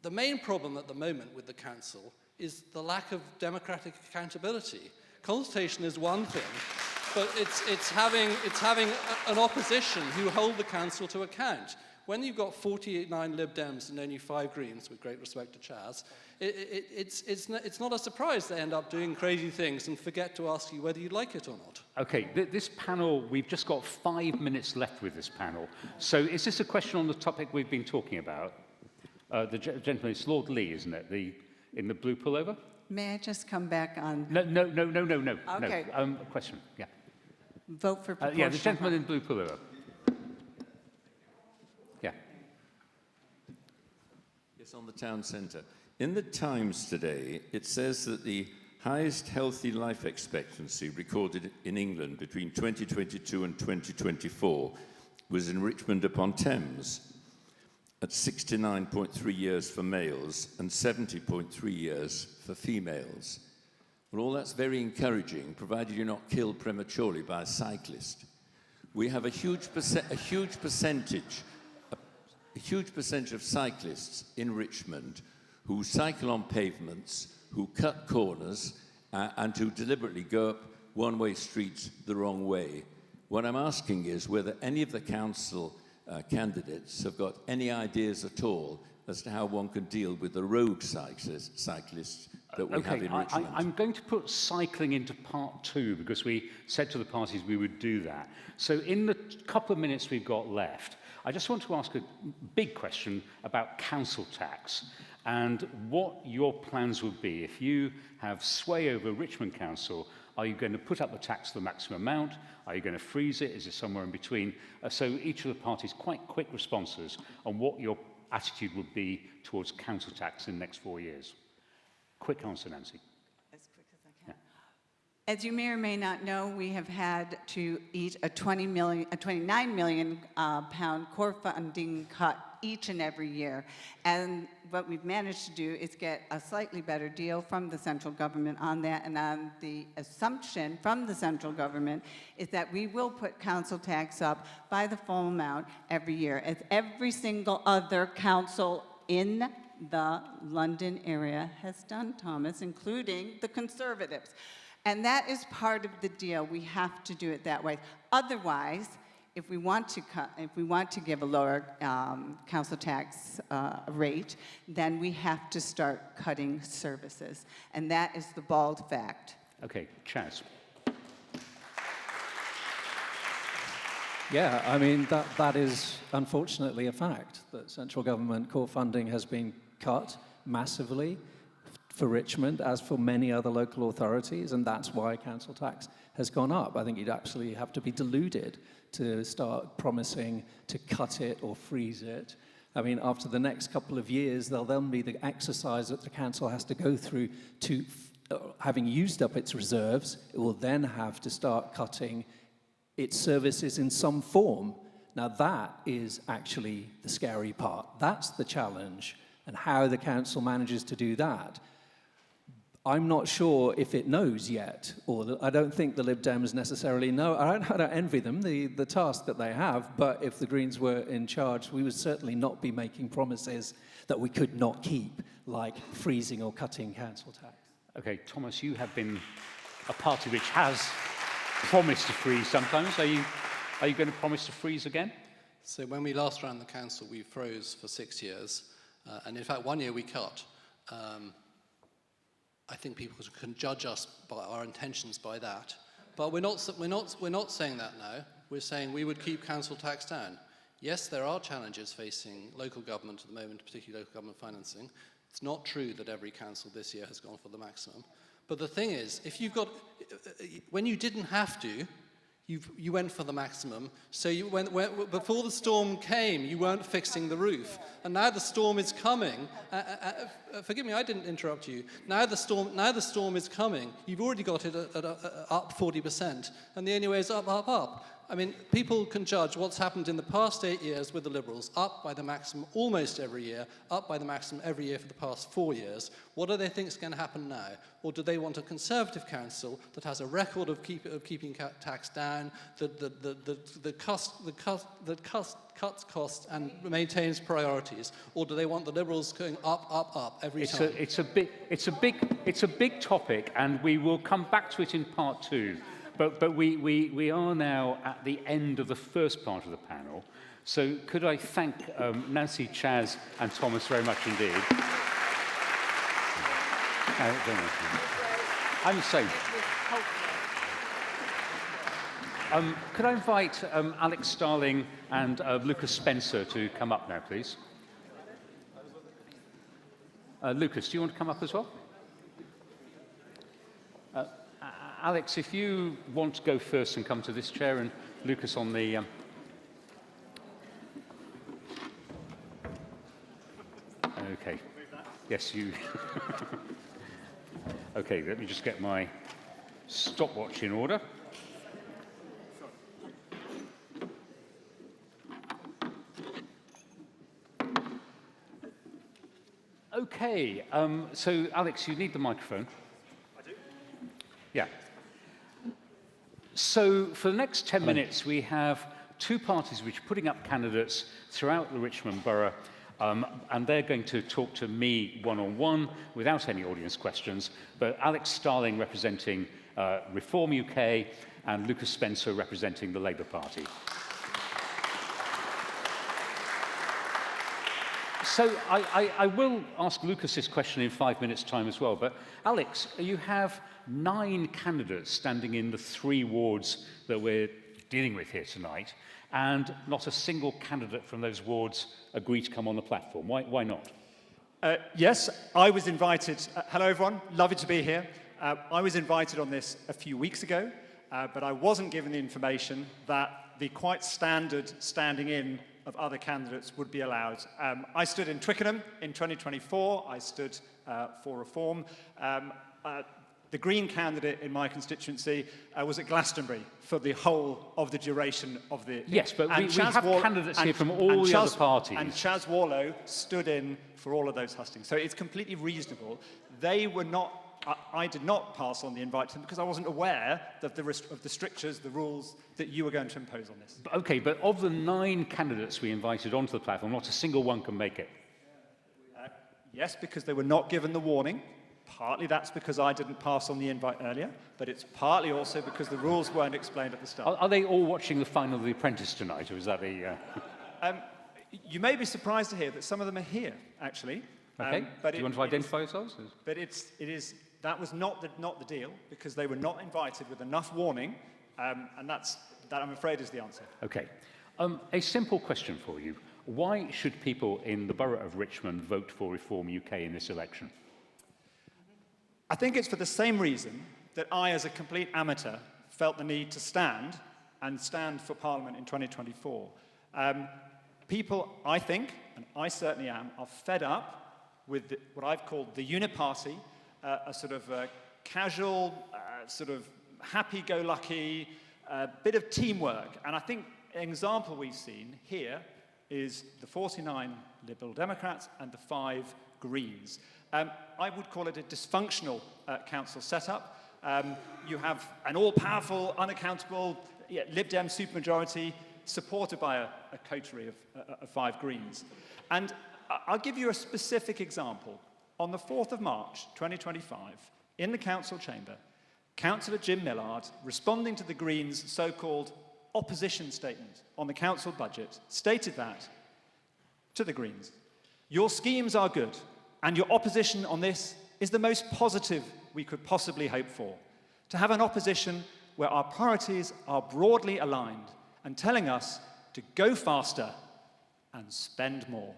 The main problem at the moment with the council is the lack of democratic accountability. Consultation is one thing, but it's having an opposition who hold the council to account. When you've got 49 Lib Dems and only 5 Greens, with great respect to Chaz, it's not a surprise they end up doing crazy things and forget to ask you whether you like it or not. Okay, this panel, we've just got 5 minutes left with this panel. So is this a question on the topic we've been talking about? The gentleman, it's Lord Lee, isn't it? In the blue pullover? May I just come back on? No. Okay. No. A question, yeah. Vote for proportional. Yeah, the gentleman in blue pullover. Yeah. Yes, on the town centre. In the Times today, it says that the highest healthy life expectancy recorded in England between 2022 and 2024 was in Richmond upon Thames, at 69.3 years for males and 70.3 years for females. Well, all that's very encouraging, provided you're not killed prematurely by a cyclist. We have a huge percentage a huge percentage of cyclists in Richmond who cycle on pavements, who cut corners, and who deliberately go up one-way streets the wrong way. What I'm asking is whether any of the council candidates have got any ideas at all as to how one can deal with the road cyclists that we have in Richmond. I'm going to put cycling into part 2 because we said to the parties we would do that. So in the couple of minutes we've got left, I just want to ask a big question about council tax and what your plans would be if you have sway over Richmond Council. Are you going to put up the tax to the maximum amount? Are you going to freeze it? Is it somewhere in between? So each of the parties, quite quick responses on what your attitude would be towards council tax in the next 4 years. Quick answer, Nancy. As quick as I can. As you may or may not know, we have had to eat a 29 million pound core funding cut each and every year. And what we've managed to do is get a slightly better deal from the central government on that, and on the assumption from the central government is that we will put council tax up by the full amount every year, as every single other council in the London area has done, Thomas, including the Conservatives. And that is part of the deal. We have to do it that way. Otherwise, if we want to give a lower council tax rate, then we have to start cutting services. And that is the bald fact. Okay, Chaz. Yeah, I mean, that is unfortunately a fact, that central government core funding has been cut massively for Richmond, as for many other local authorities, and that's why council tax has gone up. I think you'd absolutely have to be deluded to start promising to cut it or freeze it. I mean, after the next couple of years, there'll then be the exercise that the council has to go through to, having used up its reserves, it will then have to start cutting its services in some form. Now that is actually the scary part. That's the challenge, and how the council manages to do that. I'm not sure if it knows yet, or I don't think the Lib Dems necessarily know. I don't envy them, the task that they have, but if the Greens were in charge, we would certainly not be making promises that we could not keep, like freezing or cutting council tax. Okay, Thomas, you have been a party which has promised to freeze sometimes. Are you going to promise to freeze again? So when we last ran the council, we froze for 6 years, and in fact 1 year we cut. I think people can judge us by our intentions by that. But we're not saying that now. We're saying we would keep council tax down. Yes, there are challenges facing local government at the moment, particularly local government financing. It's not true that every council this year has gone for the maximum. But the thing is, if you've got, when you didn't have to, you went for the maximum. So before the storm came, you weren't fixing the roof. And now the storm is coming. Forgive me, I didn't interrupt you. Now the storm is coming. You've already got it at up 40%. And the only way is up, up, up. I mean, people can judge what's happened in the past 8 years with the Liberals, up by the maximum almost every year, up by the maximum every year for the past 4 years. What do they think is going to happen now? Or do they want a Conservative council that has a record of keeping tax down, that cuts costs and maintains priorities? Or do they want the Liberals going up, up, up every time? It's a big topic, and we will come back to it in part 2. But we are now at the end of the first part of the panel. So could I thank Nancy, Chaz, and Thomas very much indeed. I'm sorry. Could I invite Alex Starling and Lucas Spencer to come up now, please? Lucas, do you want to come up as well? Alex, if you want to go first and come to this chair, and Lucas on the... Okay. Yes, you... Okay, let me just get my stopwatch in order. Okay, so Alex, you need the microphone. I do? Yeah. So for the next 10 minutes, we have two parties which are putting up candidates throughout the Richmond Borough, and they're going to talk to me one-on-one without any audience questions, but Alex Starling representing Reform UK and Lucas Spencer representing the Labour Party. So I will ask Lucas this question in 5 minutes' time as well, but Alex, you have 9 candidates standing in the 3 wards that we're dealing with here tonight, and not a single candidate from those wards agreed to come on the platform. Why not? Yes, I was invited. Hello, everyone. Lovely to be here. I was invited on this a few weeks ago, but I wasn't given the information that the quite standard standing in of other candidates would be allowed. I stood in Twickenham in 2024. I stood for Reform. The Green candidate in my constituency was at Glastonbury for the whole of the duration of the... Yes, but we have candidates here from all the other parties. And Chas Warlow stood in for all of those hustings. So it's completely reasonable. They were not... I did not pass on the invite to them because I wasn't aware of the strictures, the rules that you were going to impose on this. Okay, but of the 9 candidates we invited onto the platform, not a single one can make it. Yes, because they were not given the warning. Partly that's because I didn't pass on the invite earlier, but it's partly also because the rules weren't explained at the start. Are they all watching the final of The Apprentice tonight, or is that the... You may be surprised to hear that some of them are here, actually. Okay, do you want to identify yourselves? But that was not the deal, because they were not invited with enough warning, and that, I'm afraid, is the answer. Okay. A simple question for you. Why should people in the borough of Richmond vote for Reform UK in this election? I think it's for the same reason that I, as a complete amateur, felt the need to stand for Parliament in 2024. People, I think, and I certainly am, are fed up with what I've called the uniparty, a sort of casual, sort of happy-go-lucky bit of teamwork. And I think an example we've seen here is the 49 Liberal Democrats and the 5 Greens. I would call it a dysfunctional council setup. You have an all-powerful, unaccountable Lib Dem supermajority supported by a coterie of 5 Greens. And I'll give you a specific example. On the 4th of March, 2025, in the council chamber, Councillor Jim Millard, responding to the Greens' so-called opposition statement on the council budget, stated that, to the Greens, "Your schemes are good, and your opposition on this is the most positive we could possibly hope for. To have an opposition where our priorities are broadly aligned and telling us to go faster and spend more."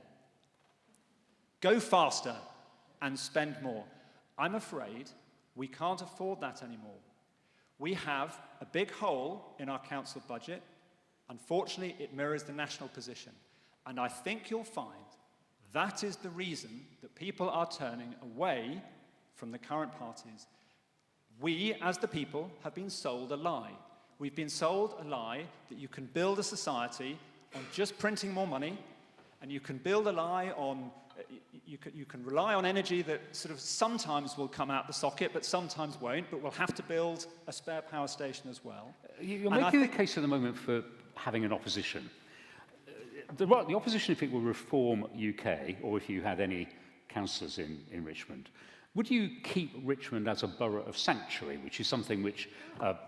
Go faster and spend more. I'm afraid we can't afford that anymore. We have a big hole in our council budget. Unfortunately, it mirrors the national position. And I think you'll find that is the reason that people are turning away from the current parties. We, as the people, have been sold a lie. We've been sold a lie that you can build a society on just printing more money, and you can build a lie on you can rely on energy that sort of sometimes will come out the socket, but sometimes won't, but we'll have to build a spare power station as well. You're making the case at the moment for having an opposition. The opposition, if it were Reform UK, or if you had any councillors in Richmond, would you keep Richmond as a borough of sanctuary, which is something which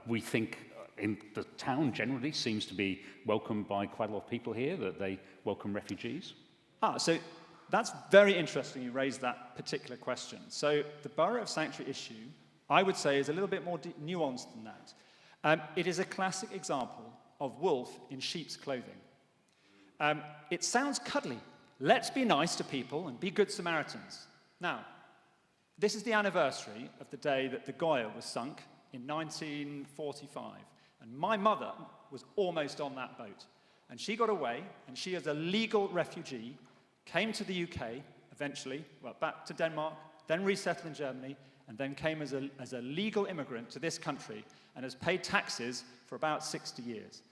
we think in the town generally seems to be welcomed by quite a lot of people here, that they welcome refugees? So that's very interesting you raised that particular question. So the borough of sanctuary issue, I would say, is a little bit more nuanced than that. It is a classic example of wolf in sheep's clothing. It sounds cuddly. Let's be nice to people and be good Samaritans. Now, this is the anniversary of the day that the Goya was sunk in 1945. And my mother was almost on that boat. And she got away, and she, as a legal refugee, came to the UK eventually, well, back to Denmark, then resettled in Germany, and then came as a legal immigrant to this country and has paid taxes for about 60 years.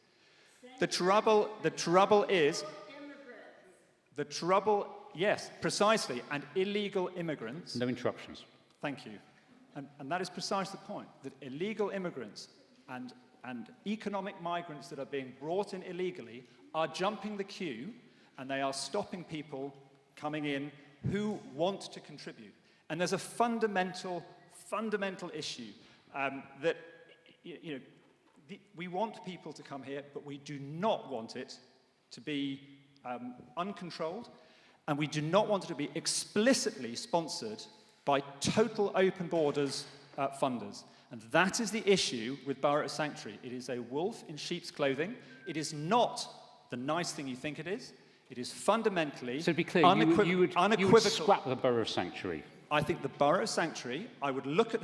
The trouble is, yes, precisely, and illegal immigrants... No interruptions. Thank you. And that is precisely the point, that illegal immigrants and and economic migrants that are being brought in illegally are jumping the queue, and they are stopping people coming in who want to contribute. And there's a fundamental issue that, we want people to come here, but we do not want it to be uncontrolled, and we do not want it to be explicitly sponsored by total open borders funders. And that is the issue with Borough Sanctuary. It is a wolf in sheep's clothing. It is not the nice thing you think it is. It is fundamentally So to be clear, you would scrap the Borough Sanctuary? I think the Borough Sanctuary, I would look at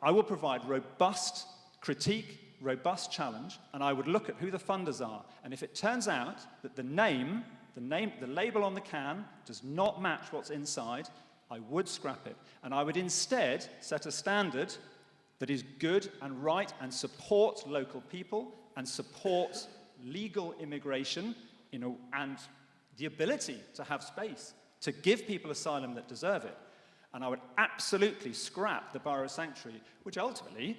I will provide robust critique, robust challenge, and I would look at who the funders are. And if it turns out that the label on the can does not match what's inside, I would scrap it. And I would instead set a standard that is good and right and supports local people and supports legal immigration and the ability to have space to give people asylum that deserve it. And I would absolutely scrap the Borough Sanctuary, which ultimately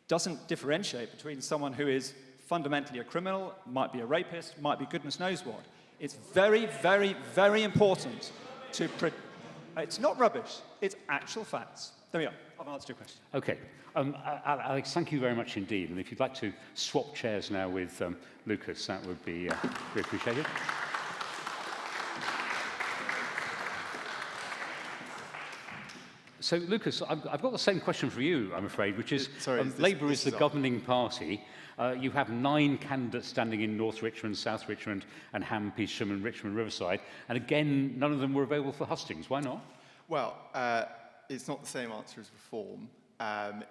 doesn't differentiate between someone who is fundamentally a criminal, might be a rapist, might be goodness knows what. It's very, very, very important to... It's not rubbish, it's actual facts. There we are. I've answered your question. Okay. Alex, thank you very much indeed. And if you'd like to swap chairs now with Lucas, that would be very appreciated. So, Lucas, I've got the same question for you, I'm afraid, which is, Labour is the governing party. You have 9 candidates standing in North Richmond, South Richmond, and Ham, Petersham, and Richmond Riverside. And again, none of them were available for Hustings. Why not? Well, it's not the same answer as reform.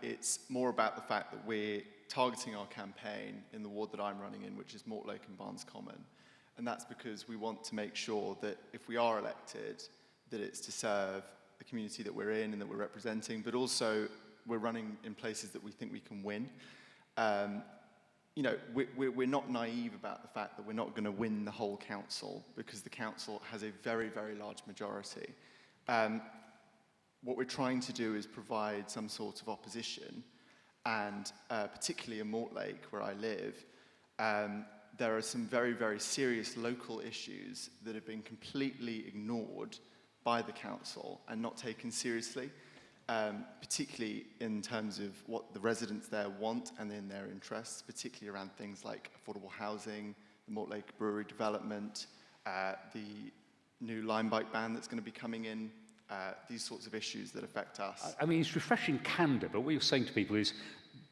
It's more about the fact that we're targeting our campaign in the ward that I'm running in, which is Mortlake and Barnes Common. And that's because we want to make sure that if we are elected, that it's to serve the community that we're in and that we're representing, but also we're running in places that we think we can win. We're not naive about the fact that we're not going to win the whole council, because the council has a very, very large majority. What we're trying to do is provide some sort of opposition, and particularly in Mortlake, where I live, there are some very, very serious local issues that have been completely ignored by the council and not taken seriously, particularly in terms of what the residents there want and in their interests, particularly around things like affordable housing, the Mortlake Brewery development, the new line bike ban that's going to be coming in, these sorts of issues that affect us. I mean, it's refreshing candour, but what you're saying to people is,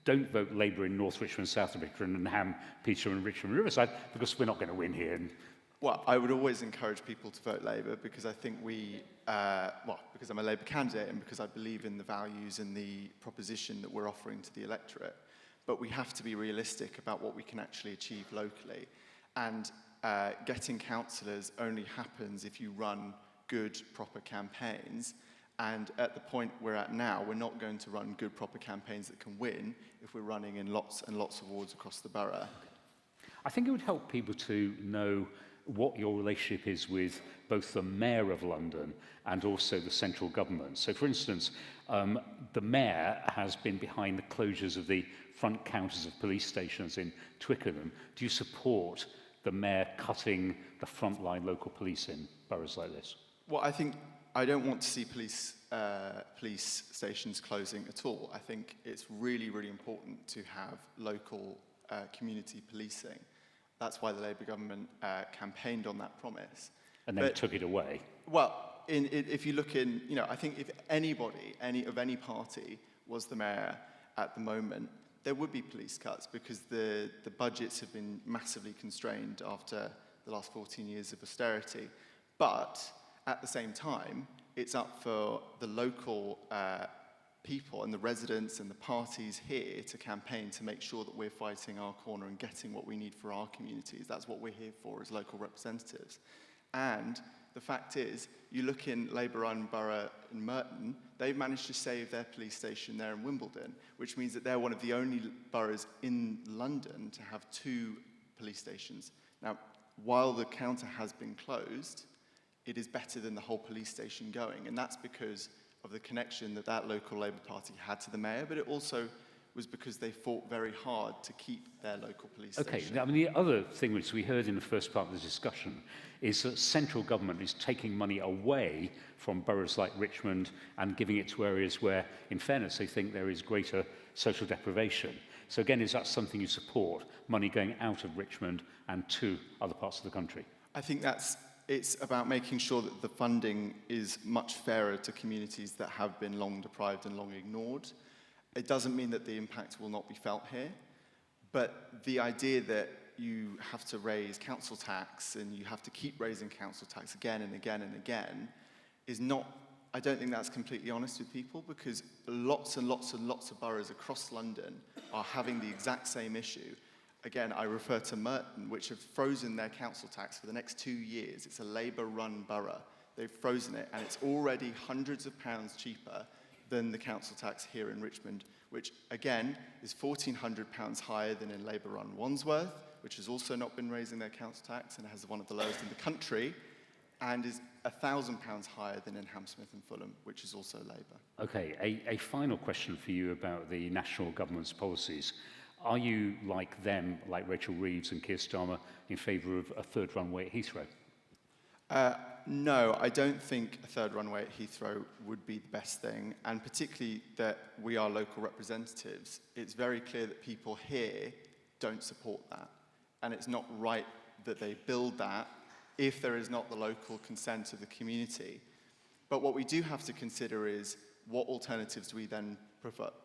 don't vote Labour in North Richmond, South Richmond, and Ham, Petersham, and Richmond Riverside, because we're not going to win here. Well, I would always encourage people to vote Labour, because I think because I'm a Labour candidate and because I believe in the values and the proposition that we're offering to the electorate. But we have to be realistic about what we can actually achieve locally. And getting councillors only happens if you run good, proper campaigns. And at the point we're at now, we're not going to run good, proper campaigns that can win if we're running in lots and lots of wards across the borough. I think it would help people to know what your relationship is with both the Mayor of London and also the central government. So, for instance, the Mayor has been behind the closures of the front counters of police stations in Twickenham. Do you support the Mayor cutting the frontline local police in boroughs like this? Well, I don't want to see police stations closing at all. I think it's really, really important to have local community policing. That's why the Labour government campaigned on that promise. And then took it away. Well, if you look in, I think if anybody, any party was the mayor at the moment, there would be police cuts, because the budgets have been massively constrained after the last 14 years of austerity. But at the same time, it's up for the local people and the residents and the parties here to campaign to make sure that we're fighting our corner and getting what we need for our communities. That's what we're here for as local representatives. And the fact is, you look in Labour-run borough in Merton, they've managed to save their police station there in Wimbledon, which means that they're one of the only boroughs in London to have 2 police stations. Now, while the counter has been closed, it is better than the whole police station going, and that's because of the connection that local Labour Party had to the mayor, but it also was because they fought very hard to keep their local police Okay, station. now, I mean, the other thing which we heard in the first part of the discussion is that central government is taking money away from boroughs like Richmond and giving it to areas where, in fairness, they think there is greater social deprivation. So again, is that something you support, money going out of Richmond and to other parts of the country? I think it's about making sure that the funding is much fairer to communities that have been long deprived and long ignored. It doesn't mean that the impact will not be felt here, but the idea that you have to raise council tax and you have to keep raising council tax again and again and again is not, I don't think that's completely honest with people, because lots and lots and lots of boroughs across London are having the exact same issue. Again, I refer to Merton, which have frozen their council tax for the next 2 years. It's a Labour-run borough. They've frozen it, and it's already hundreds of pounds cheaper than the council tax here in Richmond, which, again, is £1,400 higher than in Labour-run Wandsworth, which has also not been raising their council tax and has one of the lowest in the country, and is £1,000 higher than in Hammersmith and Fulham, which is also Labour. Okay, a final question for you about the national government's policies. Are you, like them, like Rachel Reeves and Keir Starmer, in favour of a third runway at Heathrow? No, I don't think a third runway at Heathrow would be the best thing, and particularly that we are local representatives. It's very clear that people here don't support that, and it's not right that they build that if there is not the local consent of the community. But what we do have to consider is what alternatives do we then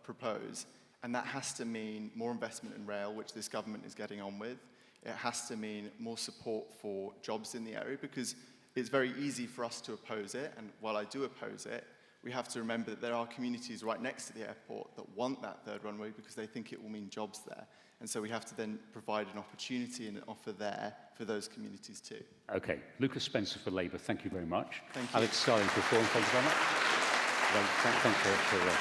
propose, and that has to mean more investment in rail, which this government is getting on with. It has to mean more support for jobs in the area, because it's very easy for us to oppose it, and while I do oppose it, we have to remember that there are communities right next to the airport that want that third runway because they think it will mean jobs there. And so we have to then provide an opportunity and an offer there for those communities too. Okay, Lucas Spencer for Labour, thank you very much. Thank you. Alex Starling for Reform, thank you very much. Thank you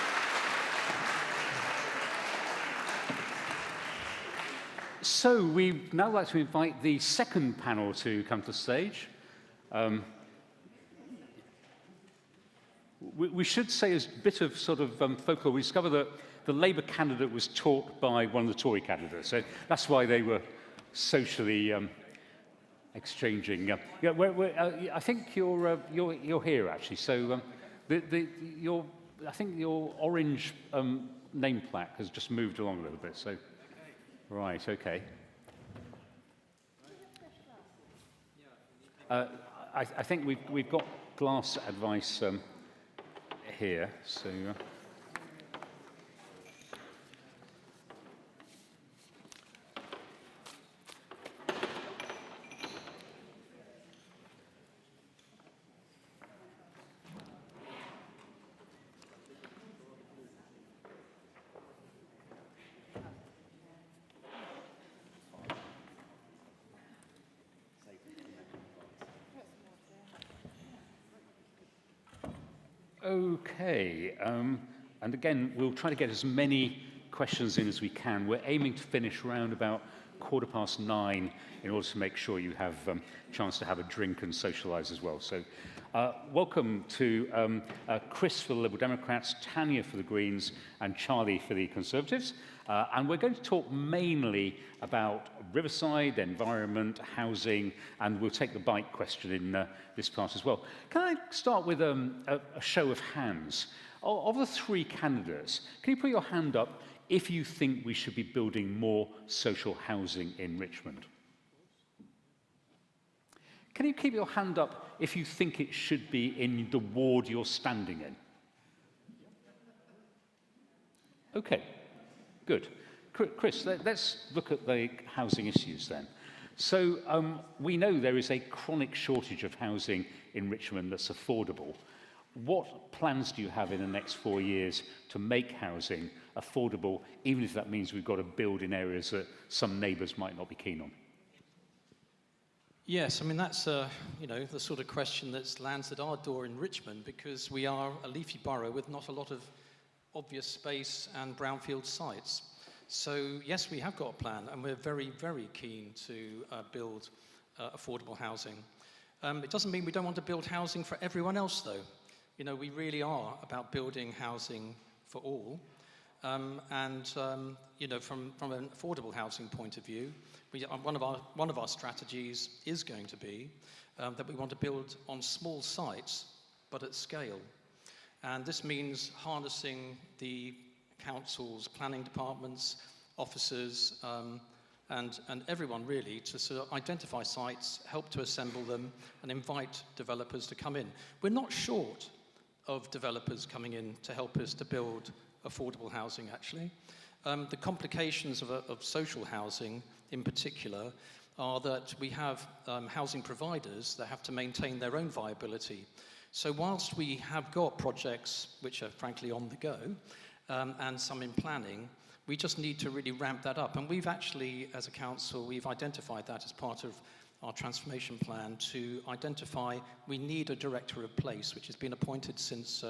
So we'd now like to invite the second panel to come to the stage. We should say, as a bit of sort of folklore, we discovered that the Labour candidate was taught by one of the Tory candidates, so that's why they were socially exchanging. I think you're here actually. So I think your orange name plaque has just moved along a little bit. So right, okay. I think we've got glass advice here, so. Okay, and again, we'll try to get as many questions in as we can. We're aiming to finish around about 9:15 in order to make sure you have a chance to have a drink and socialise as well. So welcome to Chris for the Liberal Democrats, Tanya for the Greens, and Charlie for the Conservatives. And we're going to talk mainly about Riverside, environment, housing, and we'll take the bike question in this part as well. Can I start with a show of hands? Of the three candidates, can you put your hand up if you think we should be building more social housing in Richmond? Can you keep your hand up if you think it should be in the ward you're standing in? Okay. Good. Chris, let's look at the housing issues then. So we know there is a chronic shortage of housing in Richmond that's affordable. What plans do you have in the next 4 years to make housing affordable, even if that means we've got to build in areas that some neighbours might not be keen on? Yes, I mean, that's the sort of question that lands at our door in Richmond, because we are a leafy borough with not a lot of obvious space and brownfield sites. So yes, we have got a plan, and we're very, very keen to build affordable housing. It doesn't mean we don't want to build housing for everyone else, though. You know, we really are about building housing for all. You know, from an affordable housing point of view, one of our strategies is going to be that we want to build on small sites, but at scale. And this means harnessing the councils, planning departments, officers, and everyone really to sort of identify sites, help to assemble them, and invite developers to come in. We're not short of developers coming in to help us to build affordable housing, actually. The complications of social housing, in particular, are that we have housing providers that have to maintain their own viability. So whilst we have got projects which are frankly on the go, and some in planning, we just need to really ramp that up. And we've actually, as a council, we've identified that as part of our transformation plan to identify we need a director of place, which has been appointed since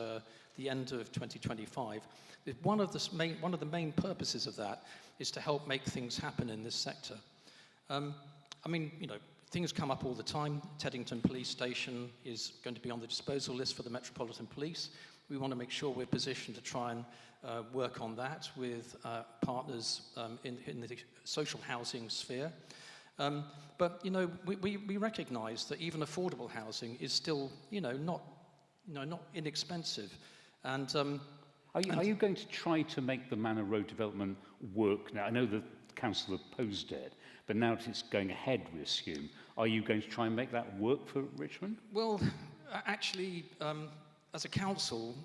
the end of 2025. One of the main purposes of that is to help make things happen in this sector. I mean, you know, things come up all the time. Teddington Police Station is going to be on the disposal list for the Metropolitan Police. We want to make sure we're positioned to try and work on that with partners in the social housing sphere. But, you know, we recognise that even affordable housing is still, you know, not inexpensive. And are you going to try to make the Manor Road development work now? I know the council opposed it, but now that it's going ahead, we assume, are you going to try and make that work for Richmond? Well, actually, as a council,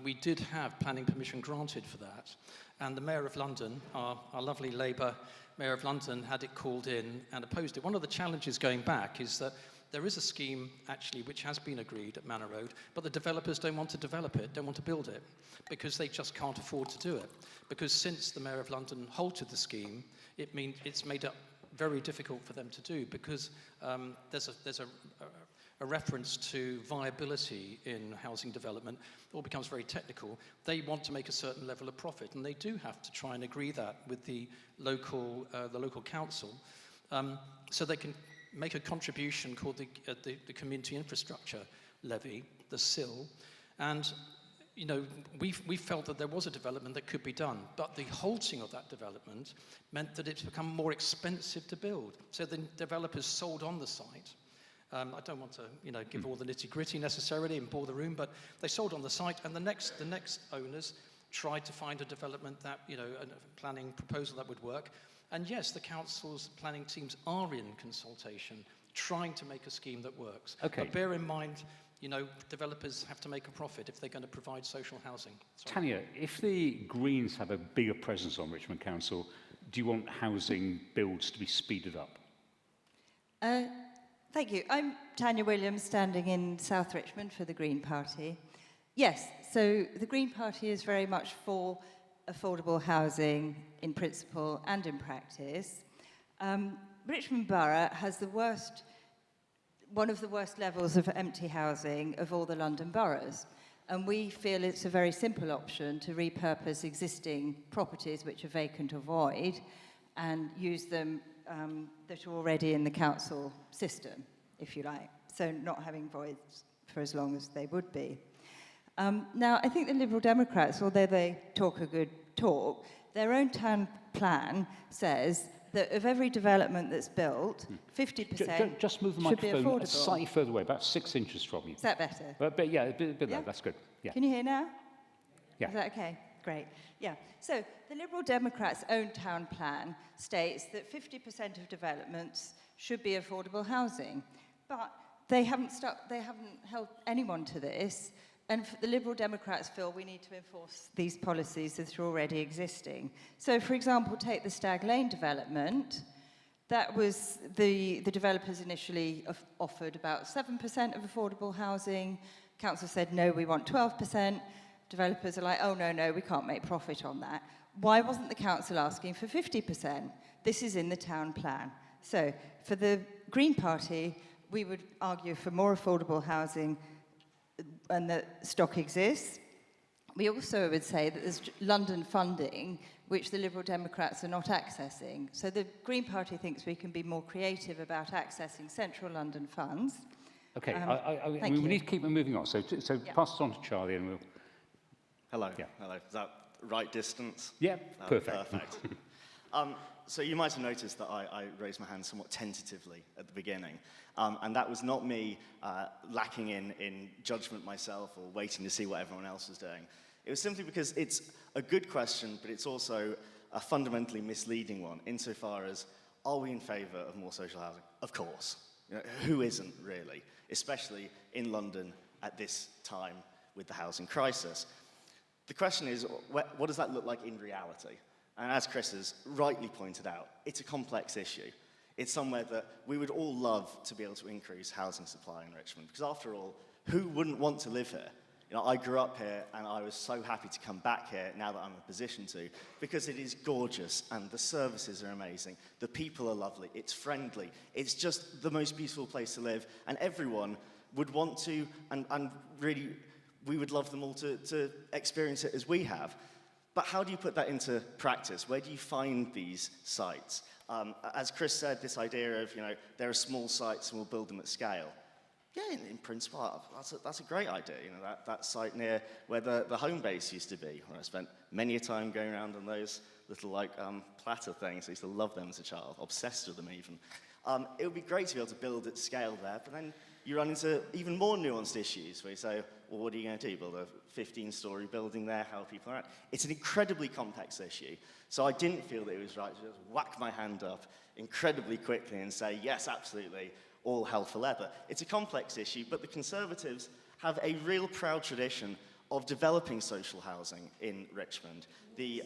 we did have planning permission granted for that. And the Mayor of London, our lovely Labour Mayor of London, had it called in and opposed it. One of the challenges going back is that there is a scheme, actually, which has been agreed at Manor Road, but the developers don't want to develop it, don't want to build it, because they just can't afford to do it. Because since the Mayor of London halted the scheme, it's made it very difficult for them to do, because there's a reference to viability in housing development. It all becomes very technical. They want to make a certain level of profit, and they do have to try and agree that with the local council, so they can make a contribution called the Community Infrastructure Levy, the SIL. And, you know, we felt that there was a development that could be done, but the halting of that development meant that it's become more expensive to build. So the developers sold on the site. I don't want to, you know, give all the nitty-gritty necessarily and bore the room, but they sold on the site, and the next owners tried to find a development that, you know, a planning proposal that would work. And yes, the council's planning teams are in consultation, trying to make a scheme that works. Okay. But bear in mind, you know, developers have to make a profit if they're going to provide social housing. Sorry. Tanya, if the Greens have a bigger presence on Richmond Council, do you want housing builds to be speeded up? Thank you. I'm Tanya Williams, standing in South Richmond for the Green Party. Yes, so the Green Party is very much for affordable housing in principle and in practice. Richmond Borough has one of the worst levels of empty housing of all the London boroughs. And we feel it's a very simple option to repurpose existing properties which are vacant or void and use them that are already in the council system, if you like. So not having voids for as long as they would be. Now, I think the Liberal Democrats, although they talk a good talk, their own town plan says that of every development that's built, 50% just move the should be microphone affordable. slightly further away, about 6 inches from you. Is that better? But yeah, a bit Yeah? low, that's good. Yeah. Can you hear now? Yeah. Is that okay? Great. Yeah. So the Liberal Democrats' own town plan states that 50% of developments should be affordable housing, but they haven't held anyone to this. And the Liberal Democrats feel we need to enforce these policies that are already existing. So, for example, take the Stag Lane development. That was the developers initially offered about 7% of affordable housing. Council said, no, we want 12%. Developers are like, oh, no, we can't make profit on that. Why wasn't the council asking for 50%? This is in the town plan. So, for the Green Party, we would argue for more affordable housing and that stock exists. We also would say that there's London funding, which the Liberal Democrats are not accessing. So the Green Party thinks we can be more creative about accessing central London funds. Okay, we need to keep moving on. So Yeah. pass it on to Charlie and we'll... Hello. Yeah. Hello. Is that right distance? Yeah, perfect. Perfect. So you might have noticed that I raised my hand somewhat tentatively at the beginning. And that was not me lacking in judgment myself or waiting to see what everyone else was doing. It was simply because it's a good question, but it's also a fundamentally misleading one, insofar as, are we in favour of more social housing? Of course. You know, who isn't really? Especially in London at this time with the housing crisis. The question is, what does that look like in reality? And as Chris has rightly pointed out, it's a complex issue. It's somewhere that we would all love to be able to increase housing supply in Richmond, because after all, who wouldn't want to live here? You know, I grew up here and I was so happy to come back here now that I'm in a position to, because it is gorgeous and the services are amazing, the people are lovely, it's friendly, it's just the most beautiful place to live, and everyone would want to, and really, we would love them all to experience it as we have. But how do you put that into practice? Where do you find these sites? As Chris said, this idea of, you know, there are small sites and we'll build them at scale. Yeah, in principle, that's a great idea. You know, that site near where the home base used to be, where I spent many a time going around on those little, like, platter things. I used to love them as a child, obsessed with them even. It would be great to be able to build at scale there, but then you run into even more nuanced issues where you say, well, what are you going to do? Build a 15-story building there? How are people around? It's an incredibly complex issue. So I didn't feel that it was right to just whack my hand up incredibly quickly and say, yes, absolutely, all hell for leather. It's a complex issue, but the Conservatives have a real proud tradition of developing social housing in Richmond. You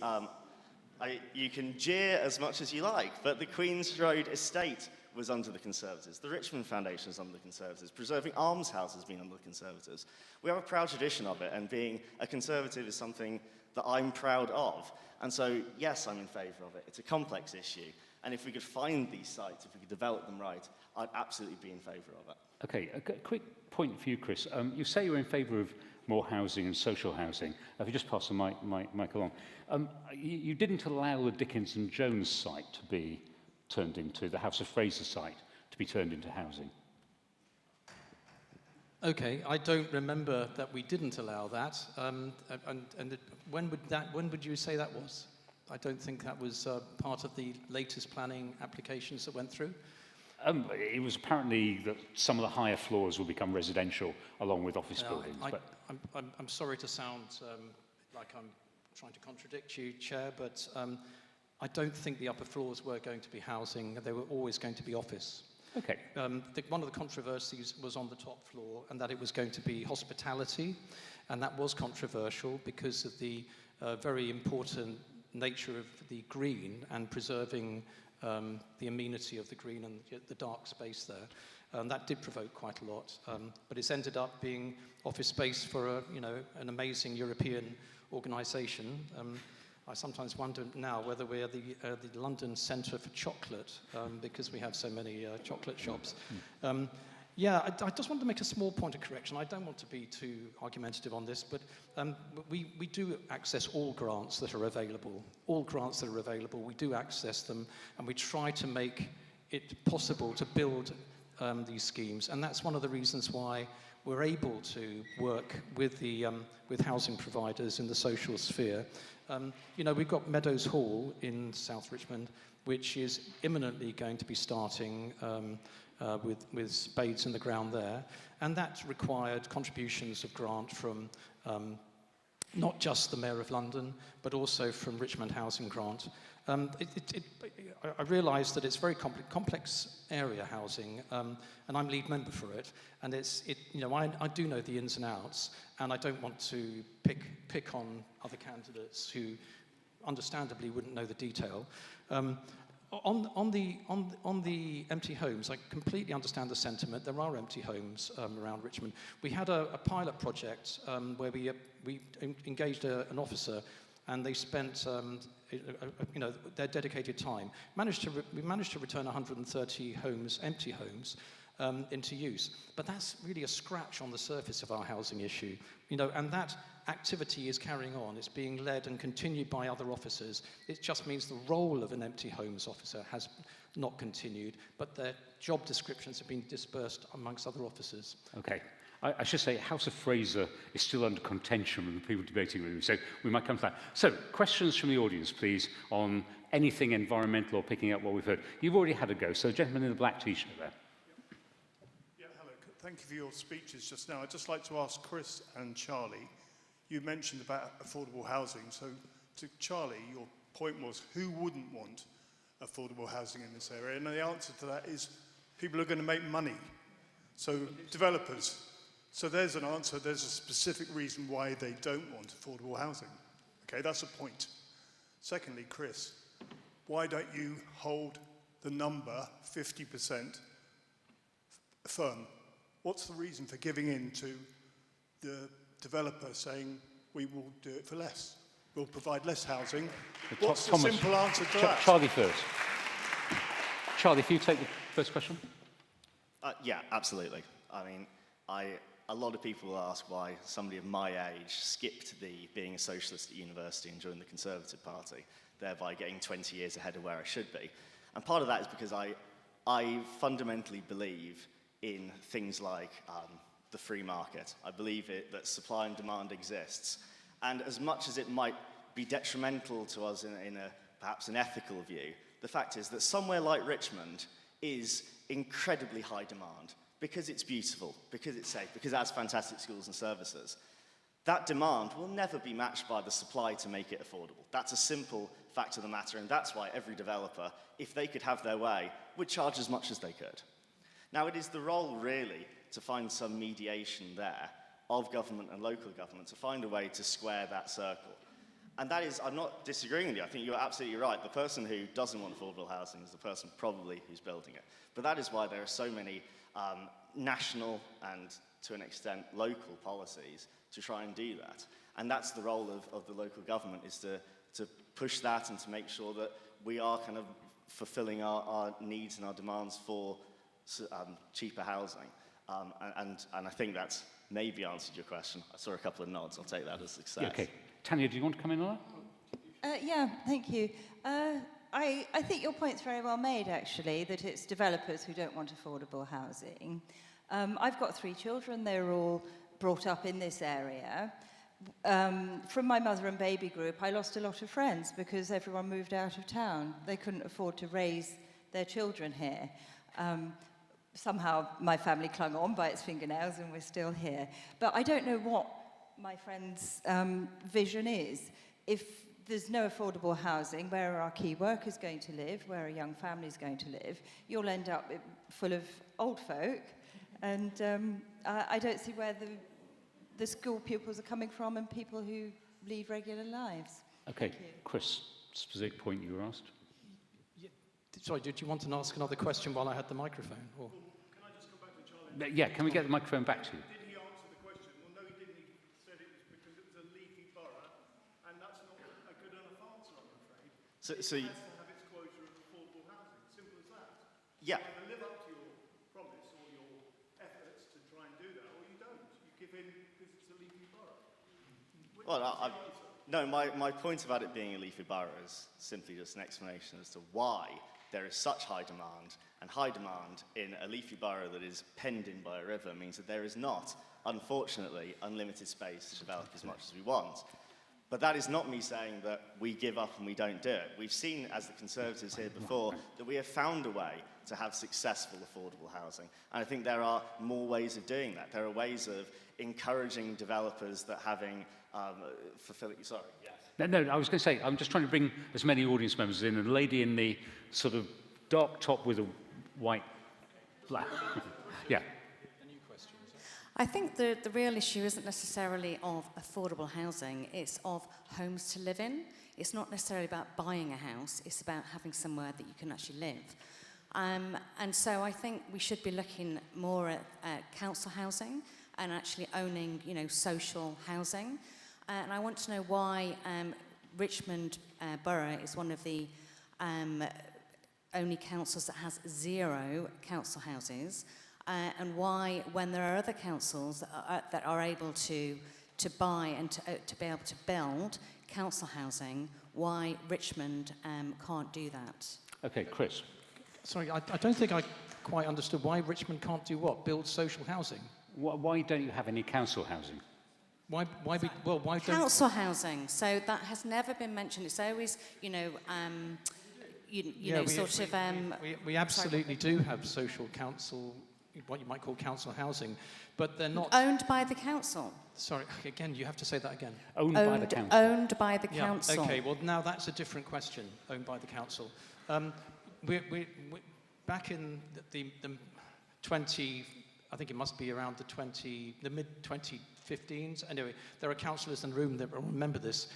can jeer as much as you like, but the Queen's Road estate was under the Conservatives. The Richmond Foundation is under the Conservatives. Preserving almshouses has been under the Conservatives. We have a proud tradition of it, and being a Conservative is something that I'm proud of. And so, yes, I'm in favour of it. It's a complex issue. And if we could find these sites, if we could develop them right, I'd absolutely be in favour of it. Okay, a quick point for you, Chris. You say you're in favour of more housing and social housing. If you just pass the mic along. You didn't allow the Dickens and Jones site to be turned into, the House of Fraser site, to be turned into housing. Okay, I don't remember that we didn't allow that. When would you say that was? I don't think that was part of the latest planning applications that went through. It was apparently that some of the higher floors will become residential along with office buildings. I'm sorry to sound like I'm trying to contradict you, Chair, but I don't think the upper floors were going to be housing. They were always going to be office. Okay. One of the controversies was on the top floor, and that it was going to be hospitality, and that was controversial because of the very important nature of the green and preserving the amenity of the green and the dark space there. That did provoke quite a lot, but it's ended up being office space for an amazing European organisation. I sometimes wonder now whether we're the London Centre for Chocolate because we have so many chocolate shops. I just want to make a small point of correction. I don't want to be too argumentative on this, but we do access all grants that are available. All grants that are available, we do access them, and we try to make it possible to build these schemes. And that's one of the reasons why we're able to work with with housing providers in the social sphere. We've got Meadows Hall in South Richmond, which is imminently going to be starting with spades in the ground there. And that required contributions of grant from not just the Mayor of London, but also from Richmond Housing Grant. I realise that it's very complex area, housing, and I'm lead member for it. And I do know the ins and outs, and I don't want to pick on other candidates who, understandably, wouldn't know the detail. On the empty homes, I completely understand the sentiment. There are empty homes around Richmond. We had a pilot project where we engaged an officer, and they spent their dedicated time. We managed to return 130 homes, empty homes, into use. But that's really a scratch on the surface of our housing issue. And that activity is carrying on. It's being led and continued by other officers. It just means the role of an empty homes officer has not continued, but their job descriptions have been dispersed amongst other officers. Okay. I should say House of Fraser is still under contention with the people debating with me, so we might come to that. So, questions from the audience, please, on anything environmental or picking up what we've heard. You've already had a go, so gentleman in the black T-shirt there. Yeah, hello. Thank you for your speeches just now. I'd just like to ask Chris and Charlie, you mentioned about affordable housing. So to Charlie, your point was, who wouldn't want affordable housing in this area? And the answer to that is people are going to make money. So developers. So there's an answer. There's a specific reason why they don't want affordable housing. Okay, that's a point. Secondly, Chris, why don't you hold the number 50% firm? What's the reason for giving in to the developer saying we will do it for less? We'll provide less housing. What's the simple answer to that? Charlie first. Charlie, if you take the first question. Yeah, absolutely. I mean, a lot of people ask why somebody of my age skipped the being a socialist at university and joined the Conservative Party, thereby getting 20 years ahead of where I should be. And part of that is because I fundamentally believe in things like the free market. I believe that supply and demand exists. And as much as it might be detrimental to us in perhaps an ethical view, the fact is that somewhere like Richmond is incredibly high demand because it's beautiful, because it's safe, because it has fantastic schools and services. That demand will never be matched by the supply to make it affordable. That's a simple fact of the matter, and that's why every developer, if they could have their way, would charge as much as they could. Now, it is the role, really, to find some mediation there of government and local government to find a way to square that circle. And that is, I'm not disagreeing with you, I think you're absolutely right. The person who doesn't want affordable housing is the person probably who's building it. But that is why there are so many national and, to an extent, local policies to try and do that. And that's the role of the local government, is to push that and to make sure that we are kind of fulfilling our needs and our demands for cheaper housing. And I think that's maybe answered your question. I saw a couple of nods. I'll take that as a success. Yeah, okay. Tanya, do you want to come in on that? Yeah, thank you. I think your point's very well made, actually, that it's developers who don't want affordable housing. I've got 3 children. They're all brought up in this area. From my mother and baby group, I lost a lot of friends because everyone moved out of town. They couldn't afford to raise their children here. Somehow my family clung on by its fingernails and we're still here. But I don't know what my friend's vision is. If there's no affordable housing, where are our key workers going to live? Where are young families going to live? You'll end up full of old folk. And I don't see where the school pupils are coming from and people who lead regular lives. Okay, Chris, specific point you were asked. Yeah. Sorry, did you want to ask another question while I had the microphone? Or? Can I just come back to Charlie? Yeah, can we get the microphone back to you? Did he answer the question? Well, no, he didn't. He said it was because it was a leafy borough, and that's not a good enough answer, I'm afraid. So it has to have its quota of affordable housing. Simple as that. Yeah. You either live up to your promise or your efforts to try and do that, or you don't. You give in because it's a leafy borough. Well, no, my point about it being a leafy borough is simply just an explanation as to why there is such high demand, and high demand in a leafy borough that is penned in by a river means that there is not, unfortunately, unlimited space to develop as much as we want. But that is not me saying that we give up and we don't do it. We've seen, as the Conservatives here before, that we have found a way to have successful affordable housing. And I think there are more ways of doing that. There are ways of encouraging developers that having fulfilling... Sorry, yes. No, I was going to say, I'm just trying to bring as many audience members in. And a lady in the sort of dark top with a white black. Yeah. I think the real issue isn't necessarily of affordable housing, it's of homes to live in. It's not necessarily about buying a house, it's about having somewhere that you can actually live. And so I think we should be looking more at council housing and actually owning, social housing. And I want to know why Richmond Borough is one of the only councils that has 0 council houses. And why, when there are other councils that are able to buy and to be able to build council housing, why Richmond can't do that? Okay, Chris. Sorry, I don't think I quite understood why Richmond can't do what? Build social housing? Why don't you have any council housing? Why don't... Council housing. So that has never been mentioned. It's always, you know, we absolutely do have social council, what you might call council housing, but they're not... Owned by the council. Sorry, again, you have to say that again. Owned by the council. Owned by the council. Okay, well, now that's a different question, owned by the council. We back in the 20... I think it must be around the mid-2015s. Anyway, there are councillors in the room that will remember this.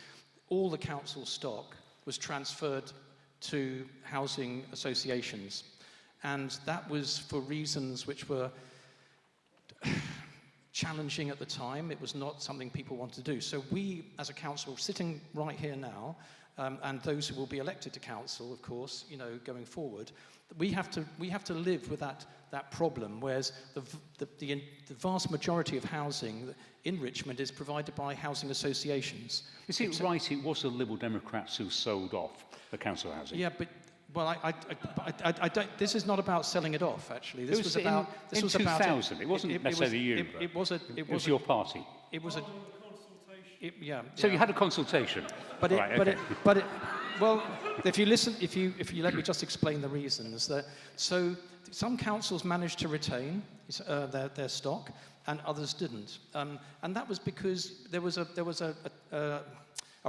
All the council stock was transferred to housing associations. And that was for reasons which were challenging at the time. It was not something people wanted to do. So we, as a council, sitting right here now, and those who will be elected to council, of course, you know, going forward, we have to live with that problem, whereas the vast majority of housing in Richmond is provided by housing associations. Is it right it was the Liberal Democrats who sold off the council housing? Yeah, but well, I don't. This is not about selling it off. Actually, this was about. This was 2000. About. It wasn't necessarily you. It was a. It was your party. It was a. Yeah. So you had a consultation. But right, well, if you listen, if you let me just explain the reasons. So some councils managed to retain their stock, and others didn't. And that was because there was a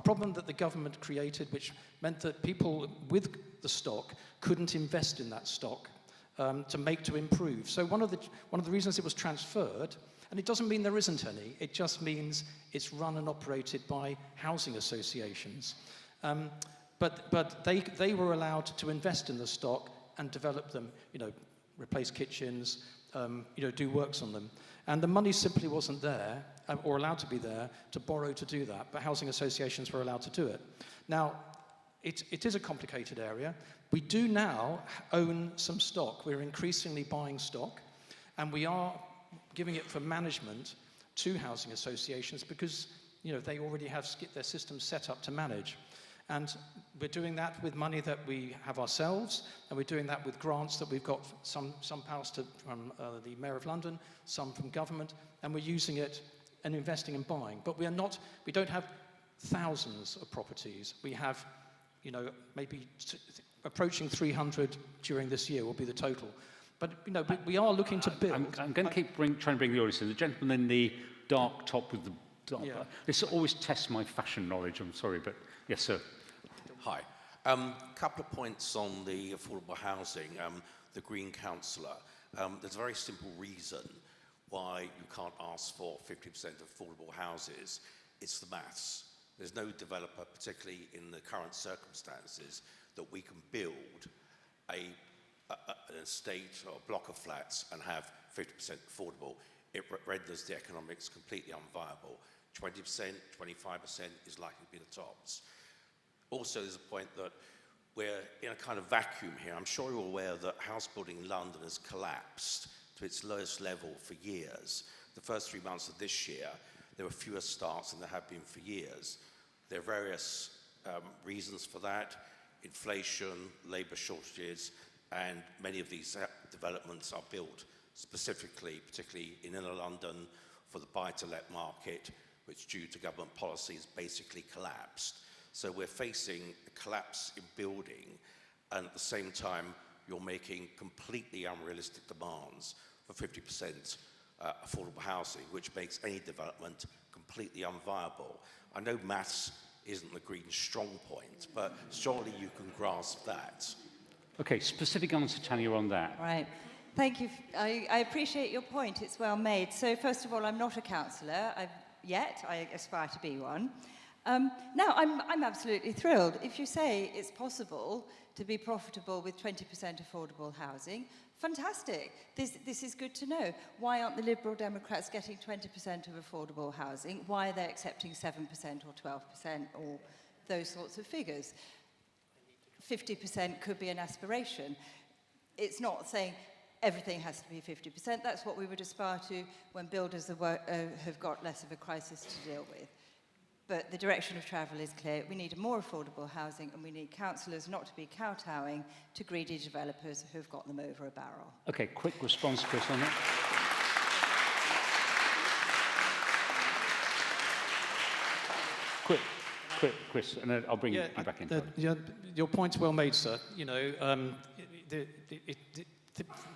problem that the government created, which meant that people with the stock couldn't invest in that stock to improve. So one of the reasons it was transferred. And it doesn't mean there isn't any. It just means it's run and operated by housing associations. But they were allowed to invest in the stock and develop them, you know, replace kitchens, you know, do works on them. And the money simply wasn't there, or allowed to be there, to borrow to do that. But housing associations were allowed to do it. Now, it is a complicated area. We do now own some stock. We're increasingly buying stock, and we are giving it for management to housing associations because, you know, they already have their systems set up to manage. And we're doing that with money that we have ourselves, and we're doing that with grants that we've got some passed from the Mayor of London, some from government, and we're using it and investing and buying. But we don't have thousands of properties. We have, you know, maybe approaching 300 during this year will be the total. But, you know, we are looking to build. I'm going to keep trying to bring the audience in. The gentleman in the dark top with the dark... Yeah. This always tests my fashion knowledge, I'm sorry, but yes, sir. Hi. Couple of points on the affordable housing. The Green Councillor. There's a very simple reason why you can't ask for 50% affordable houses. It's the maths. There's no developer, particularly in the current circumstances, that we can build an estate or a block of flats and have 50% affordable. It renders the economics completely unviable. 20%, 25% is likely to be the tops. Also, there's a point that we're in a kind of vacuum here. I'm sure you're aware that house building in London has collapsed to its lowest level for years. The first 3 months of this year, there were fewer starts than there have been for years. There are various reasons for that: inflation, labour shortages, and many of these developments are built specifically, particularly in inner London, for the buy-to-let market, which due to government policies basically collapsed. So we're facing a collapse in building, and at the same time, you're making completely unrealistic demands for 50% affordable housing, which makes any development completely unviable. I know maths isn't the Green's strong point, but surely you can grasp that. Okay, specific answer, Tanya, on that. Right. Thank you. I appreciate your point. It's well made. So first of all, I'm not a councillor yet. I aspire to be one. Now, I'm absolutely thrilled. If you say it's possible to be profitable with 20% affordable housing, fantastic. This is good to know. Why aren't the Liberal Democrats getting 20% of affordable housing? Why are they accepting 7% or 12% or those sorts of figures? 50% could be an aspiration. It's not saying everything has to be 50%. That's what we would aspire to when builders have got less of a crisis to deal with. but the direction of travel is clear. We need more affordable housing, and we need councillors not to be kowtowing to greedy developers who've got them over a barrel. Okay, quick response, Chris, on that. Quick, Chris, and then I'll bring you back in. Your point's well made, sir. You know, the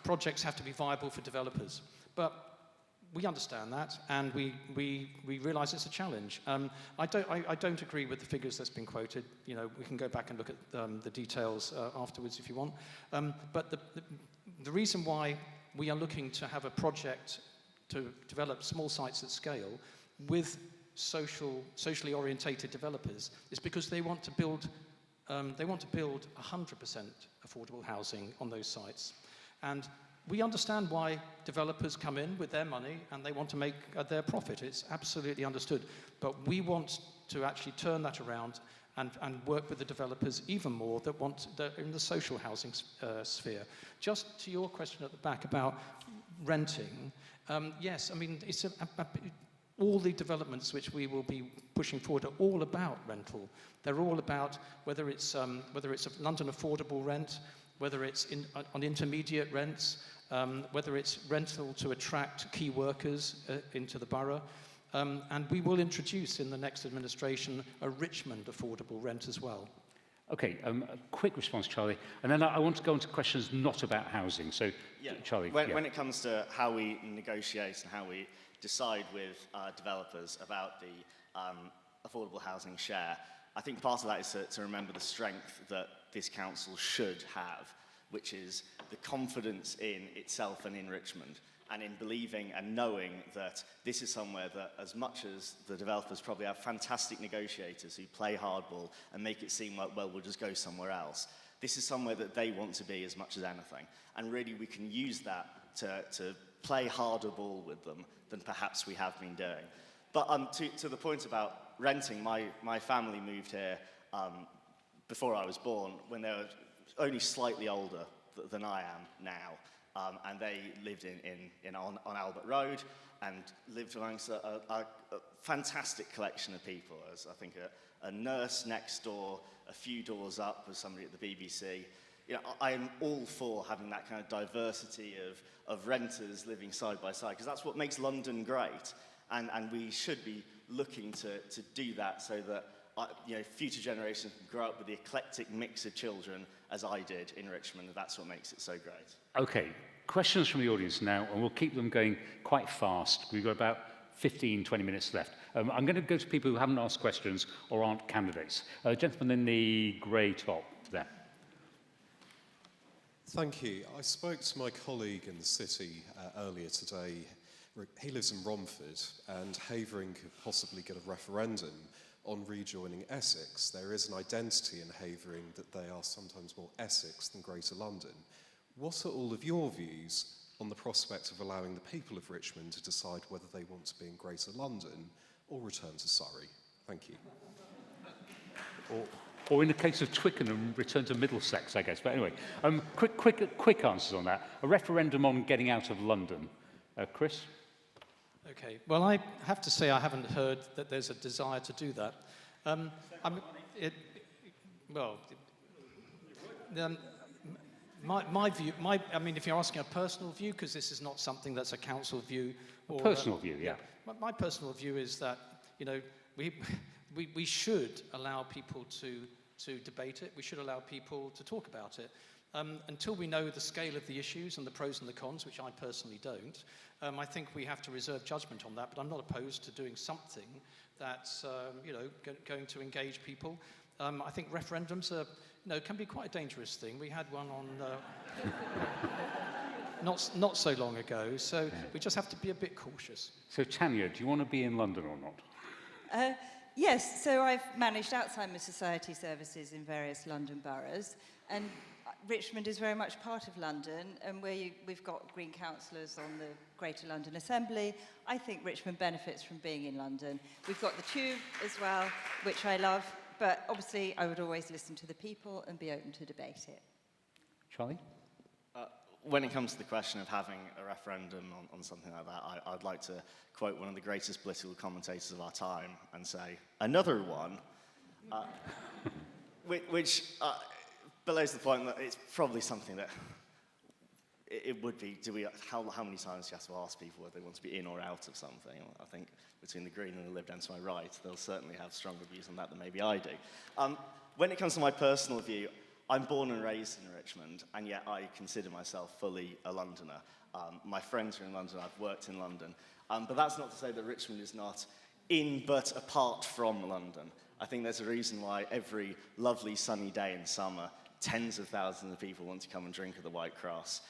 projects have to be viable for developers, but we understand that, and we realise it's a challenge. I don't agree with the figures that's been quoted. You know, we can go back and look at the details afterwards if you want. But the reason why we are looking to have a project to develop small sites at scale with socially orientated developers is because they want to build 100% affordable housing on those sites. And we understand why developers come in with their money and they want to make their profit. It's absolutely understood. But we want to actually turn that around and work with the developers even more that in the social housing sphere. Just to your question at the back about renting, yes, I mean, it's all the developments which we will be pushing forward are all about rental. They're all about whether it's a London affordable rent, whether it's on intermediate rents, whether it's rental to attract key workers into the borough. And we will introduce in the next administration a Richmond affordable rent as well. Okay, a quick response, Charlie. And then I want to go into questions not about housing. So, Charlie. When it comes to how we negotiate and how we decide with developers about the affordable housing share, I think part of that is to remember the strength that this council should have, which is the confidence in itself and in Richmond, and in believing and knowing that this is somewhere that, as much as the developers probably have fantastic negotiators who play hardball and make it seem like, well, we'll just go somewhere else, this is somewhere that they want to be as much as anything. And really we can use that to play harder ball with them than perhaps we have been doing. But to the point about renting, my family moved here before I was born, when they were only slightly older than I am now. And they lived on Albert Road and lived amongst a fantastic collection of people. As I think a nurse next door, a few doors up was somebody at the BBC. You know, I am all for having that kind of diversity of renters living side by side, because that's what makes London great. And we should be looking to do that so that future generations can grow up with the eclectic mix of children as I did in Richmond, and that's what makes it so great. Okay, questions from the audience now, and we'll keep them going quite fast. We've got about 15, 20 minutes left. I'm going to go to people who haven't asked questions or aren't candidates. Gentleman in the grey top there. Thank you. I spoke to my colleague in the city earlier today. He lives in Romford, and Havering could possibly get a referendum on rejoining Essex. There is an identity in Havering that they are sometimes more Essex than Greater London. What are all of your views on the prospect of allowing the people of Richmond to decide whether they want to be in Greater London or return to Surrey? Thank you. Or in the case of Twickenham, return to Middlesex, I guess. But anyway, quick answers on that. A referendum on getting out of London. Chris? Okay, well, I have to say I haven't heard that there's a desire to do that. My view, I mean, if you're asking a personal view, because this is not something that's a council view. Or, personal view, yeah. My personal view is that, we should allow people to debate it. We should allow people to talk about it. Until we know the scale of the issues and the pros and the cons, which I personally don't, I think we have to reserve judgment on that. But I'm not opposed to doing something that's, going to engage people. I think referendums are, can be quite a dangerous thing. We had one on not so long ago, so we just have to be a bit cautious. So Tanya, do you want to be in London or not? Yes, so I've managed Alzheimer's Society services in various London boroughs, and Richmond is very much part of London, and we've got Green councillors on the Greater London Assembly. I think Richmond benefits from being in London. We've got the Tube as well, which I love, but obviously I would always listen to the people and be open to debate it. Charlie? when it comes to the question of having a referendum on something like that, I'd like to quote one of the greatest political commentators of our time and say, another one, which belays the point that it's probably something that it would be, how many times do you have to ask people whether they want to be in or out of something? I think between the Green and the Lib Dem to my right, they'll certainly have stronger views on that than maybe I do. When it comes to my personal view, I'm born and raised in Richmond, and yet I consider myself fully a Londoner. My friends are in London, I've worked in London. But that's not to say that Richmond is not in but apart from London. I think there's a reason why every lovely sunny day in summer, tens of thousands of people want to come and drink at the White Cross,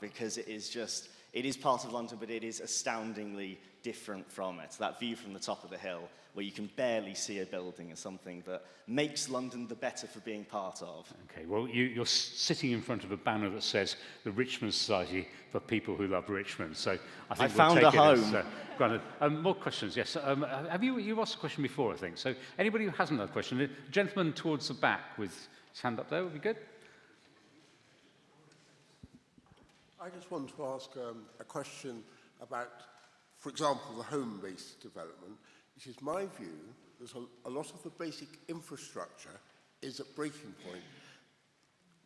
because it is part of London, but it is astoundingly different from it. That view from the top of the hill, where you can barely see a building, is something that makes London the better for being part of. Okay, well, you're sitting in front of a banner that says the Richmond Society for People Who Love Richmond. So I think found a home. Granted. More questions, yes. Have you asked a question before, I think? So anybody who hasn't had a question, the gentleman towards the back with his hand up there would be good. I just want to ask a question about, for example, the home-based development. It is my view that a lot of the basic infrastructure is at breaking point,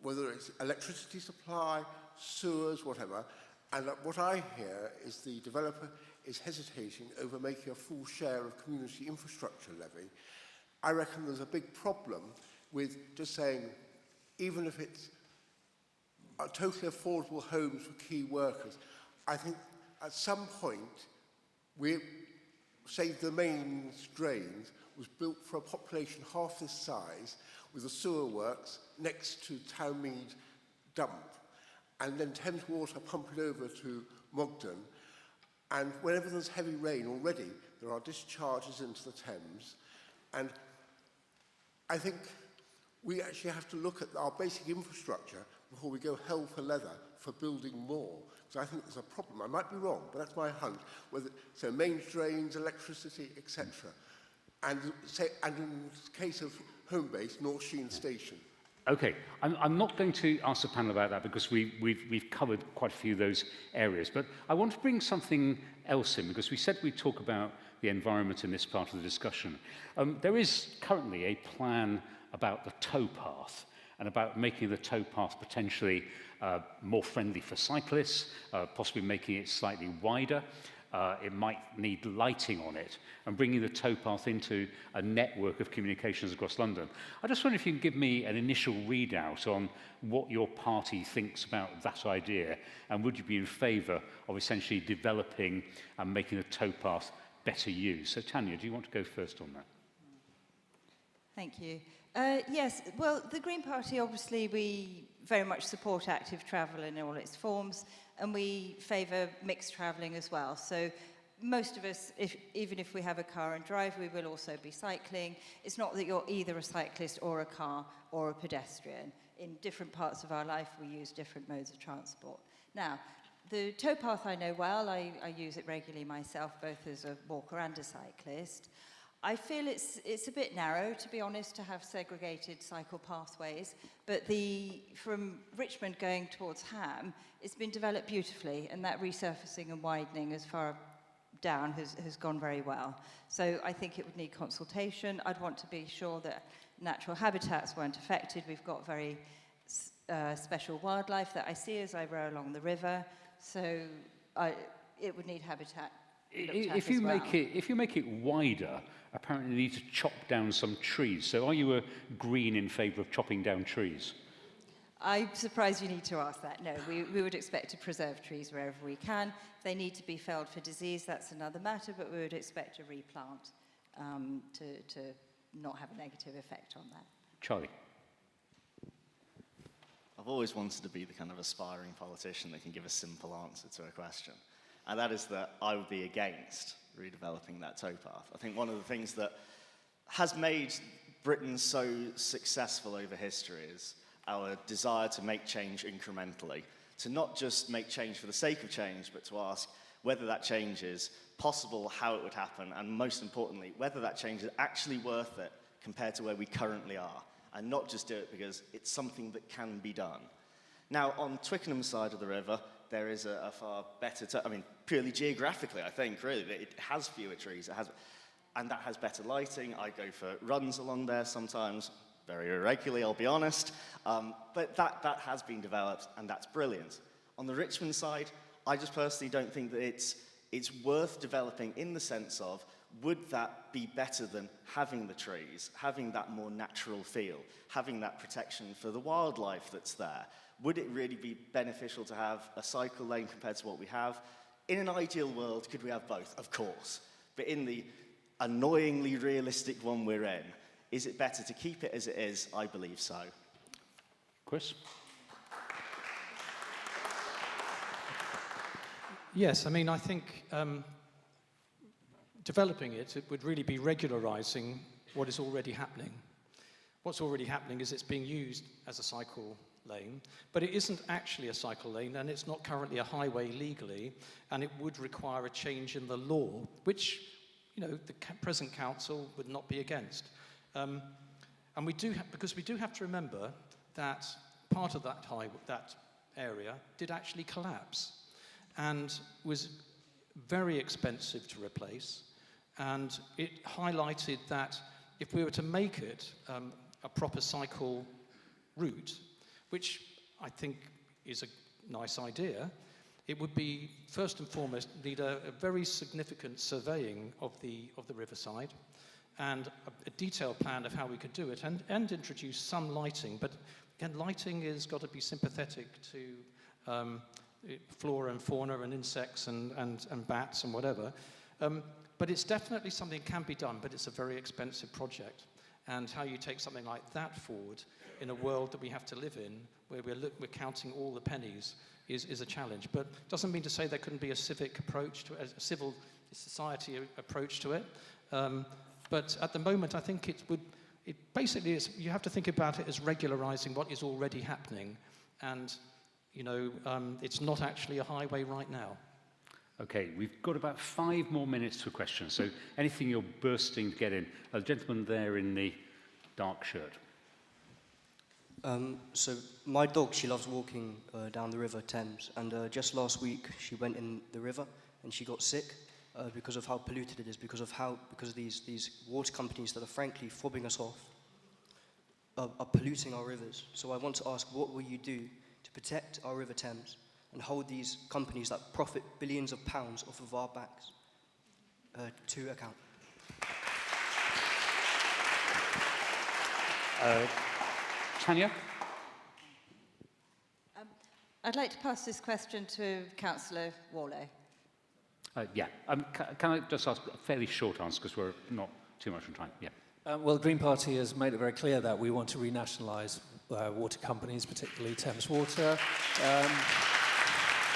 whether it's electricity supply, sewers, whatever. And what I hear is the developer is hesitating over making a full share of community infrastructure levy. I reckon there's a big problem with just saying, even if it's totally affordable homes for key workers, I think at some point, say the main drains was built for a population half this size with the sewer works next to Townmead dump, and then Thames Water pump it over to Mogden. And whenever there's heavy rain already, there are discharges into the Thames. And I think we actually have to look at our basic infrastructure before we go hell for leather for building more. So I think there's a problem. I might be wrong, but that's my hunch. So main drains, electricity, etc. And in the case of home-based, North Sheen Station. Okay, I'm not going to ask the panel about that because we've covered quite a few of those areas, but I want to bring something else in because we said we'd talk about the environment in this part of the discussion. There is currently a plan about the towpath and about making the towpath potentially more friendly for cyclists, possibly making it slightly wider. It might need lighting on it and bringing the towpath into a network of communications across London. I just wonder if you can give me an initial readout on what your party thinks about that idea, and would you be in favour of essentially developing and making the towpath better used? So Tanya, do you want to go first on that? Thank you. Yes, well, the Green Party, obviously, we very much support active travel in all its forms, and we favour mixed travelling as well. So most of us, even if we have a car and drive, we will also be cycling. It's not that you're either a cyclist or a car or a pedestrian. In different parts of our life, we use different modes of transport. Now, the towpath I know well. I use it regularly myself, both as a walker and a cyclist. I feel it's a bit narrow, to be honest, to have segregated cycle pathways, but from Richmond going towards Ham, it's been developed beautifully, and that resurfacing and widening as far down has gone very well. So I think it would need consultation. I'd want to be sure that natural habitats weren't affected. We've got very special wildlife that I see as I row along the river, so it would need habitat. If you make it wider, apparently you need to chop down some trees. So are you a Green in favour of chopping down trees? I'm surprised you need to ask that. No, we would expect to preserve trees wherever we can. If they need to be felled for disease, that's another matter, but we would expect to replant to not have a negative effect on that. Charlie. I've always wanted to be the kind of aspiring politician that can give a simple answer to a question. And that is that I would be against redeveloping that towpath. I think one of the things that has made Britain so successful over history is our desire to make change incrementally, to not just make change for the sake of change, but to ask whether that change is possible, how it would happen, and most importantly, whether that change is actually worth it compared to where we currently are, and not just do it because it's something that can be done. Now, on Twickenham's side of the river, there is a far better, I mean, purely geographically, I think, really, it has fewer trees, and that has better lighting. I go for runs along there sometimes, very irregularly, I'll be honest, but that has been developed, and that's brilliant. On the Richmond side, I just personally don't think that it's worth developing in the sense of, would that be better than having the trees, having that more natural feel, having that protection for the wildlife that's there? Would it really be beneficial to have a cycle lane compared to what we have? In an ideal world, could we have both? Of course. But in the annoyingly realistic one we're in, is it better to keep it as it is? I believe so. Chris? Yes, I mean, I think developing it would really be regularising what is already happening. What's already happening is it's being used as a cycle lane, but it isn't actually a cycle lane, and it's not currently a highway legally, and it would require a change in the law, which, you know, the present council would not be against. And because we do have to remember that part of that area did actually collapse and was very expensive to replace, and it highlighted that if we were to make it a proper cycle route, which I think is a nice idea, it would be, first and foremost, need a very significant surveying of the riverside and a detailed plan of how we could do it, and introduce some lighting. But again, lighting has got to be sympathetic to flora and fauna and insects and bats and whatever. But it's definitely something that can be done, but it's a very expensive project. And how you take something like that forward in a world that we have to live in, where we're counting all the pennies, is a challenge. But doesn't mean to say there couldn't be a civic approach to it, a civil society approach to it. But at the moment, I think it basically is, you have to think about it as regularising what is already happening. And, you know, it's not actually a highway right now. Okay, we've got about 5 more minutes for questions, so anything you're bursting to get in. A gentleman there in the dark shirt. So my dog, she loves walking down the River Thames, and just last week she went in the river and she got sick because of how polluted it is, because of these water companies that are frankly fobbing us off are polluting our rivers. So I want to ask, what will you do to protect our River Thames and hold these companies that profit billions of pounds off of our backs to account? Tanya? I'd like to pass this question to Councillor Warlow. Yeah. Can I just ask a fairly short answer, because we're not too much on time? Yeah. Well, the Green Party has made it very clear that we want to renationalise water companies, particularly Thames Water.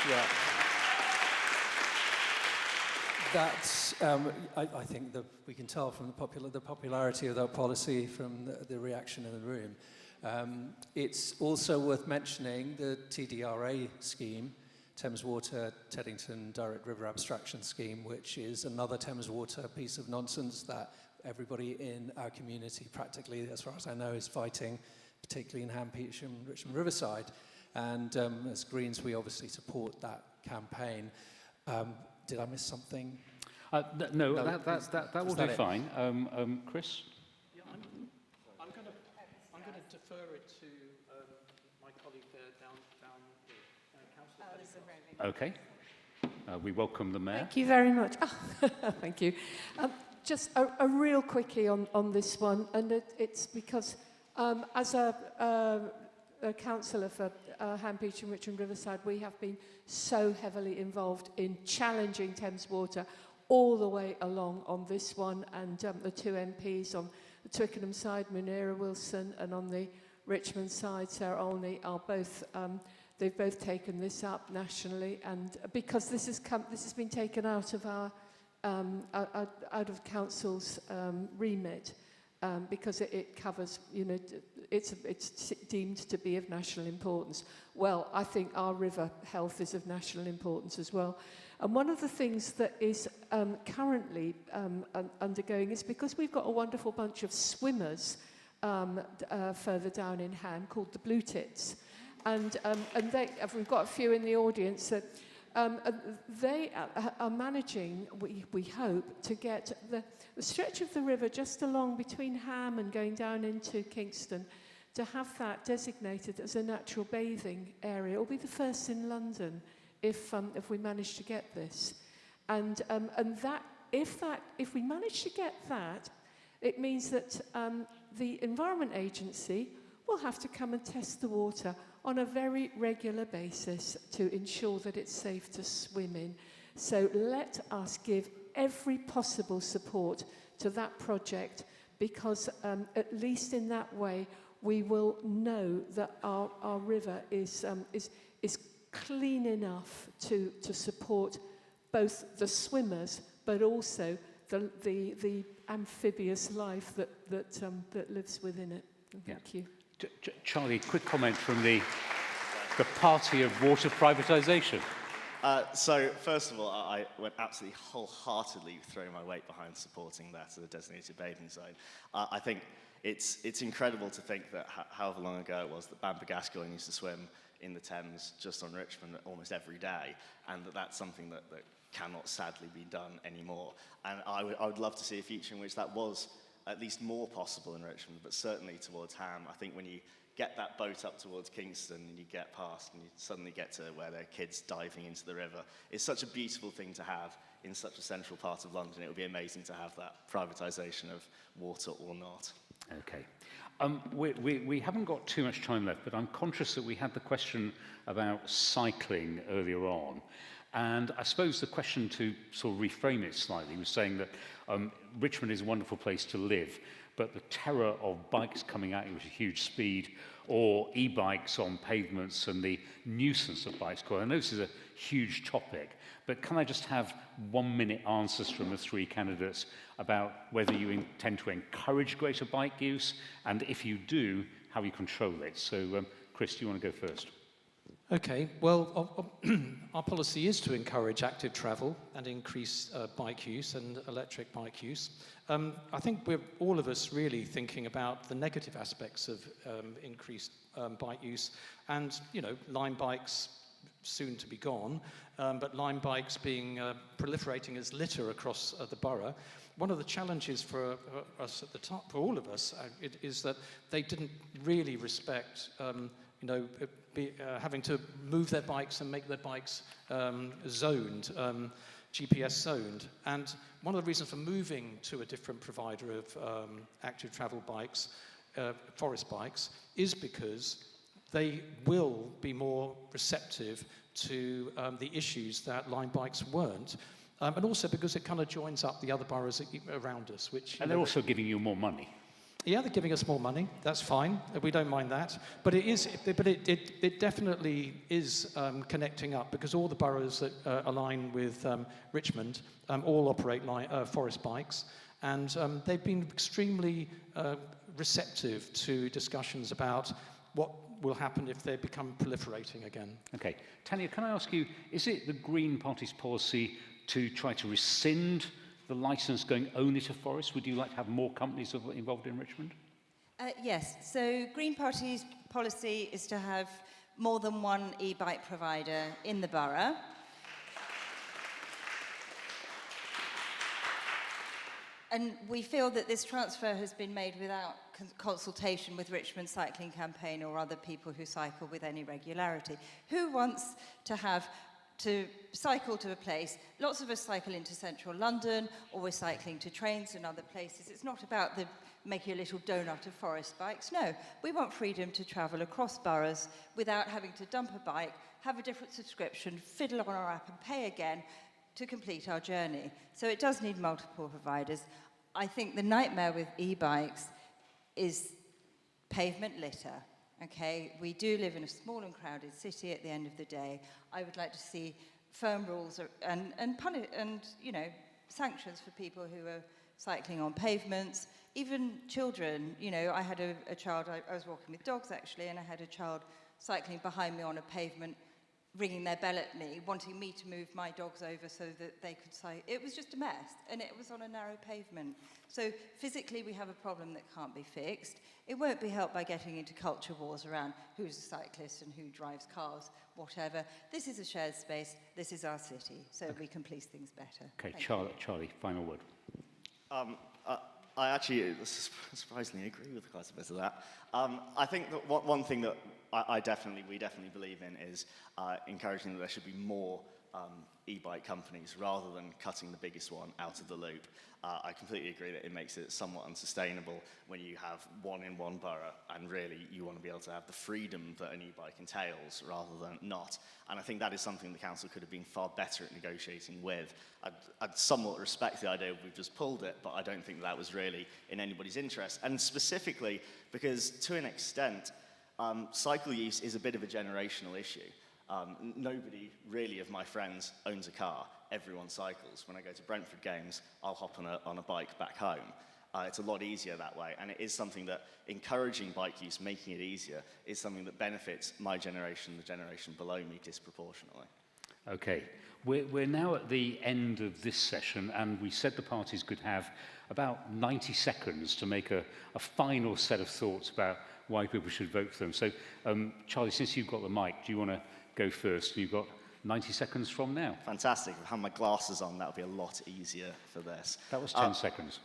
Yeah. That's, I think that we can tell from the popularity of that policy from the reaction in the room. It's also worth mentioning the TDRA scheme, Thames Water Teddington Direct River Abstraction Scheme, which is another Thames Water piece of nonsense that everybody in our community, practically, as far as I know, is fighting, particularly in Handpeach and Richmond Riverside. And as Greens, we obviously support that campaign. Did I miss something? No, that will do fine. Chris? Yeah, I'm going to defer it to my colleague there down here, Councillor. Okay. We welcome the Mayor. Thank you very much. Oh, thank you. Just a real quickie on this one, and it's because as a councillor for Handpeach and Richmond Riverside, we have been so heavily involved in challenging Thames Water all the way along on this one, and the 2 MPs on the Twickenham side, Munira Wilson, and on the Richmond side, Sarah Olney, are both, they've both taken this up nationally, and because this has been taken out of our out of council's remit, because it covers, you know, it's deemed to be of national importance. Well, I think our river health is of national importance as well. And one of the things that is currently undergoing is because we've got a wonderful bunch of swimmers further down in Ham called the Blue Tits. and we've got a few in the audience that they are managing, we hope, to get the stretch of the river just along between Ham and going down into Kingston, to have that designated as a natural bathing area. It will be the first in London if we manage to get this. And that if we manage to get that, it means that the Environment Agency will have to come and test the water on a very regular basis to ensure that it's safe to swim in. So let us give every possible support to that project, because at least in that way we will know that our river is clean enough to support both the swimmers but also the amphibious life that lives within it. Thank you. Charlie, quick comment from the party of water privatisation. So, first of all, I would absolutely wholeheartedly throw my weight behind supporting that as a designated bathing zone. I think it's incredible to think that however long ago it was that Bamber Gascoigne used to swim in the Thames just on Richmond almost every day, and that's something that cannot sadly be done anymore. And I would love to see a future in which that was at least more possible in Richmond, but certainly towards Ham. I think when you get that boat up towards Kingston and you get past and you suddenly get to where there are kids diving into the river, it's such a beautiful thing to have in such a central part of London. It would be amazing to have that privatisation of water or not. Okay. We haven't got too much time left, but I'm conscious that we had the question about cycling earlier on. And I suppose the question, to sort of reframe it slightly, was saying that Richmond is a wonderful place to live, but the terror of bikes coming at you at a huge speed, or e-bikes on pavements and the nuisance of bikes. I know this is a huge topic, but can I just have 1-minute answers from the three candidates about whether you intend to encourage greater bike use, and if you do, how you control it? So, Chris, do you want to go first? Okay, well, our policy is to encourage active travel and increase bike use and electric bike use. I think we're all of us really thinking about the negative aspects of increased bike use, and, you know, Lime bikes soon to be gone, but Lime bikes being proliferating as litter across the borough. One of the challenges for us at the top, for all of us, is that they didn't really respect having to move their bikes and make their bikes zoned, GPS zoned. And one of the reasons for moving to a different provider of active travel bikes, forest bikes, is because they will be more receptive to the issues that Lime bikes weren't. And also because it kind of joins up the other boroughs around us. And they're also giving you more money. Yeah, they're giving us more money. That's fine. We don't mind that. But it definitely is connecting up, because all the boroughs that align with Richmond all operate forest bikes, and they've been extremely receptive to discussions about what will happen if they become proliferating again. Okay. Tanya, can I ask you, is it the Green Party's policy to try to rescind the licence going only to forests? Would you like to have more companies involved in Richmond? Yes. So Green Party's policy is to have more than one e-bike provider in the borough. And we feel that this transfer has been made without consultation with Richmond Cycling Campaign or other people who cycle with any regularity. Who wants to cycle to a place? Lots of us cycle into central London, or we're cycling to trains and other places. It's not about making a little donut of forest bikes. No, we want freedom to travel across boroughs without having to dump a bike, have a different subscription, fiddle on our app and pay again to complete our journey. So it does need multiple providers. I think the nightmare with e-bikes is pavement litter. Okay, we do live in a small and crowded city at the end of the day. I would like to see firm rules and sanctions for people who are cycling on pavements, even children. You know, I had a child, I was walking with dogs actually, and I had a child cycling behind me on a pavement ringing their bell at me, wanting me to move my dogs over so that they could say, it was just a mess, and it was on a narrow pavement. So physically we have a problem that can't be fixed. It won't be helped by getting into culture wars around who's a cyclist and who drives cars, whatever. This is a shared space, this is our city, so we can police things better. Okay, Thank Charlie, final word. I actually surprisingly agree with quite a bit of that. I think that one thing that we definitely believe in is encouraging that there should be more e-bike companies rather than cutting the biggest one out of the loop. I completely agree that it makes it somewhat unsustainable when you have one in one borough, and really you want to be able to have the freedom that an e-bike entails rather than not. And I think that is something the council could have been far better at negotiating with. I'd somewhat respect the idea we've just pulled it, but I don't think that was really in anybody's interest. And specifically because, to an extent, cycle use is a bit of a generational issue. Nobody really of my friends owns a car. Everyone cycles. When I go to Brentford games, I'll hop on a bike back home. It's a lot easier that way, and it is something that encouraging bike use, making it easier, is something that benefits my generation, the generation below me, disproportionately. Okay, we're now at the end of this session, and we said the parties could have about 90 seconds to make a final set of thoughts about why people should vote for them. So, Charlie, since you've got the mic, do you want to go first? You've got 90 seconds from now. Fantastic. If I have my glasses on, that would be a lot easier for this. That was 10 seconds.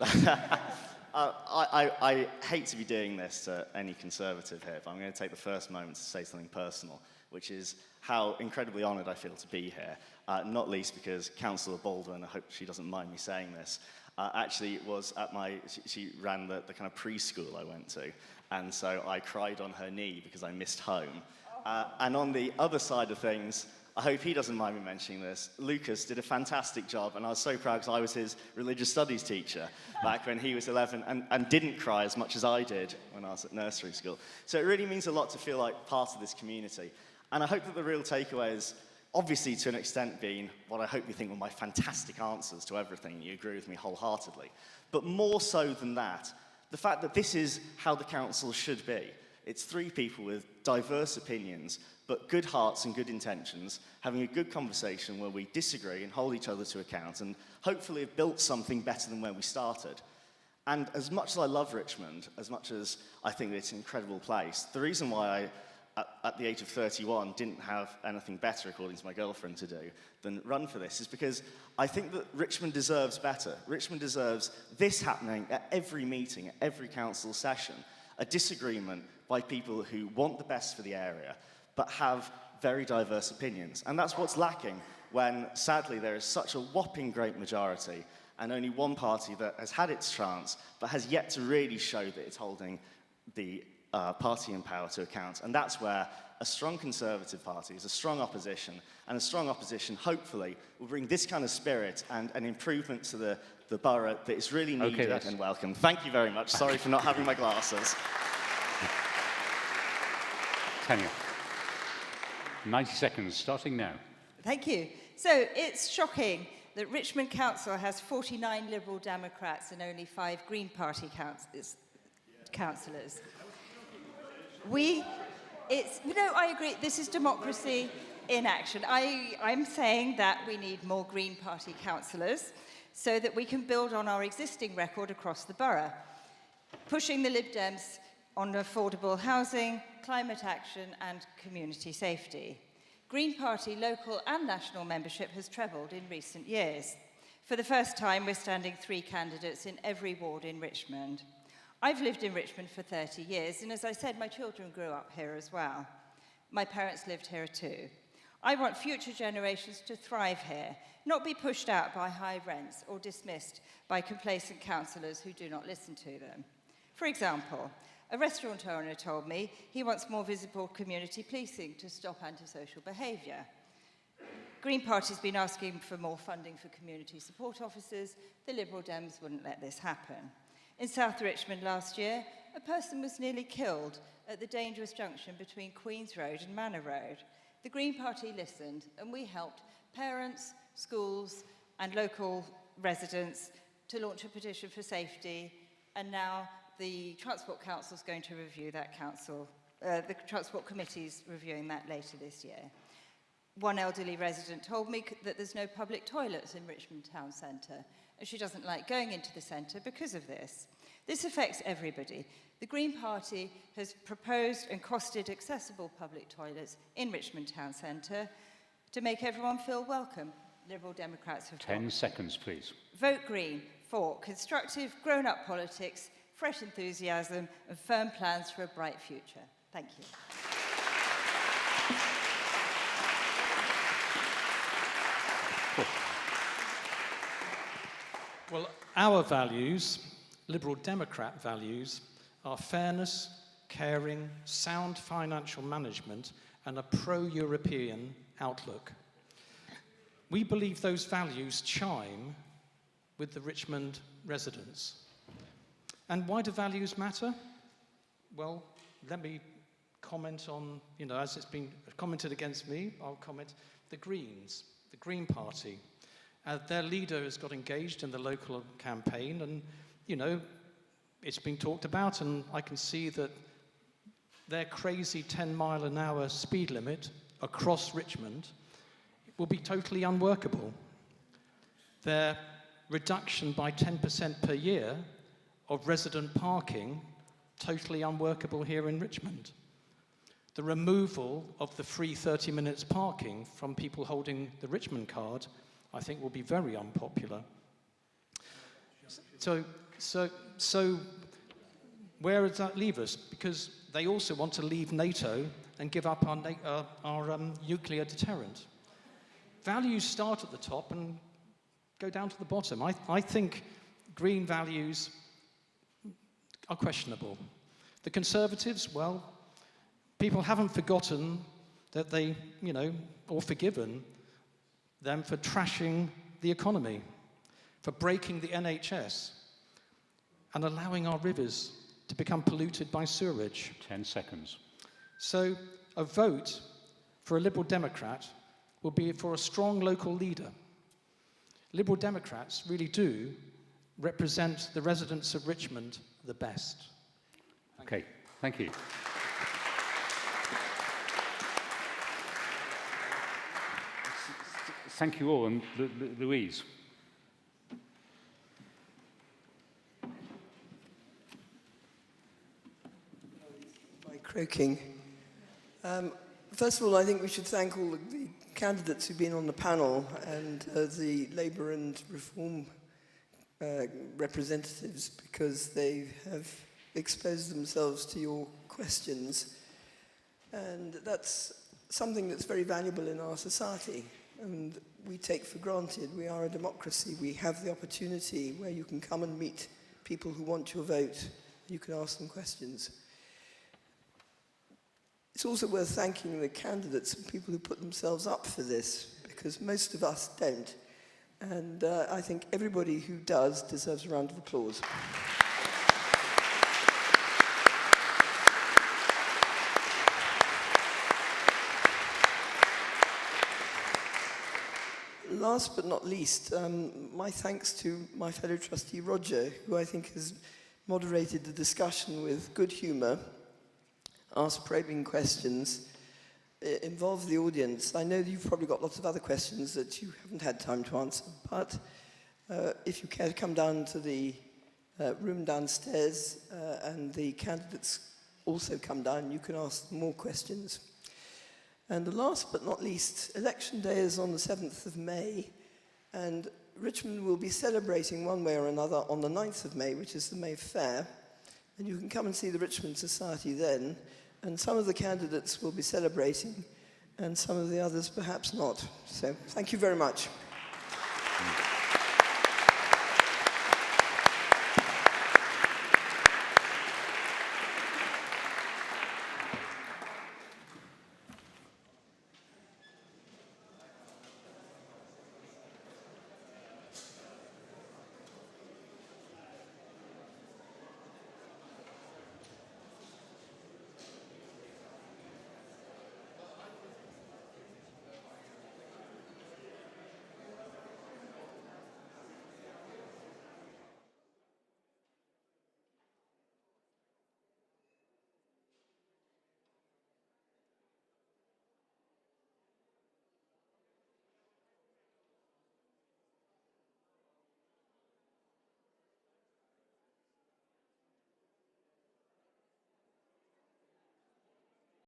I hate to be doing this to any Conservative here, but I'm going to take the first moment to say something personal, which is how incredibly honoured I feel to be here, not least because Councillor Baldwin, I hope she doesn't mind me saying this, actually was at she ran the kind of preschool I went to, and so I cried on her knee because I missed home. And on the other side of things, I hope he doesn't mind me mentioning this, Lucas did a fantastic job, and I was so proud because I was his religious studies teacher back when he was 11 and didn't cry as much as I did when I was at nursery school. So it really means a lot to feel like part of this community. And I hope that the real takeaway is, obviously to an extent, being what I hope you think were my fantastic answers to everything. You agree with me wholeheartedly. But more so than that, the fact that this is how the council should be. It's three people with diverse opinions, but good hearts and good intentions, having a good conversation where we disagree and hold each other to account, and hopefully have built something better than where we started. And as much as I love Richmond, as much as I think that it's an incredible place, the reason why I, at the age of 31, didn't have anything better, according to my girlfriend, to do than run for this is because I think that Richmond deserves better. Richmond deserves this happening at every meeting, at every council session, a disagreement by people who want the best for the area, but have very diverse opinions. And that's what's lacking when, sadly, there is such a whopping great majority and only one party that has had its chance, but has yet to really show that it's holding the party in power to account. And that's where a strong Conservative party is a strong opposition, and a strong opposition, hopefully, will bring this kind of spirit and an improvement to the borough that is really needed and welcome. Thank you very much. Sorry for not having my glasses. Tanya, 90 seconds, starting now. Thank you. So it's shocking that Richmond Council has 49 Liberal Democrats and only 5 Green Party councillors. I agree, this is democracy in action. I'm saying that we need more Green Party councillors so that we can build on our existing record across the borough, pushing the Lib Dems on affordable housing, climate action and community safety. Green Party local and national membership has trebled in recent years. For the first time, we're standing 3 candidates in every ward in Richmond. I've lived in Richmond for 30 years, and as I said, my children grew up here as well. My parents lived here too. I want future generations to thrive here, not be pushed out by high rents or dismissed by complacent councillors who do not listen to them. For example, a restaurant owner told me he wants more visible community policing to stop antisocial behaviour. Green Party's been asking for more funding for community support officers. The Liberal Dems wouldn't let this happen. In South Richmond last year, a person was nearly killed at the dangerous junction between Queen's Road and Manor Road. The Green Party listened, and we helped parents, schools, and local residents to launch a petition for safety, and now the Transport Council is going to review that the Transport Committee is reviewing that later this year. One elderly resident told me that there's no public toilets in Richmond Town Centre, and she doesn't like going into the centre because of this. This affects everybody. The Green Party has proposed and costed accessible public toilets in Richmond Town Centre to make everyone feel welcome. Liberal Democrats have 10 seconds, please. Vote Green for constructive, grown-up politics, fresh enthusiasm, and firm plans for a bright future. Thank you. Well, our values, Liberal Democrat values, are fairness, caring, sound financial management, and a pro-European outlook. We believe those values chime with the Richmond residents. And why do values matter? Well, let me comment on, as it's been commented against me, I'll comment the Greens, the Green Party. Their leader has got engaged in the local campaign, and, it's been talked about, and I can see that their crazy 10-mile-an-hour speed limit across Richmond will be totally unworkable. Their reduction by 10% per year of resident parking, totally unworkable here in Richmond. The removal of the free 30 minutes parking from people holding the Richmond card, I think, will be very unpopular. So where does that leave us? Because they also want to leave NATO and give up our nuclear deterrent. Values start at the top and go down to the bottom. I think green values are questionable. The Conservatives, well, people haven't forgotten that they, or forgiven them for trashing the economy, for breaking the NHS, and allowing our rivers to become polluted by sewerage. 10 seconds. So a vote for a Liberal Democrat will be for a strong local leader. Liberal Democrats really do represent the residents of Richmond the best. Okay, thank you. Thank you all, and Louise. By croaking. First of all, I think we should thank all the candidates who've been on the panel and the Labour and Reform representatives, because they have exposed themselves to your questions. And that's something that's very valuable in our society, and we take for granted. We are a democracy. We have the opportunity where you can come and meet people who want your vote. You can ask them questions. It's also worth thanking the candidates and people who put themselves up for this, because most of us don't. And I think everybody who does deserves a round of applause. Last but not least, my thanks to my fellow trustee Roger, who I think has moderated the discussion with good humour, asked probing questions, involved the audience. I know that you've probably got lots of other questions that you haven't had time to answer, but if you care to come down to the room downstairs and the candidates also come down, you can ask more questions. And the last but not least, Election Day is on the 7th of May, and Richmond will be celebrating one way or another on the 9th of May, which is the May Fair, and you can come and see the Richmond Society then, and some of the candidates will be celebrating, and some of the others perhaps not. So, thank you very much.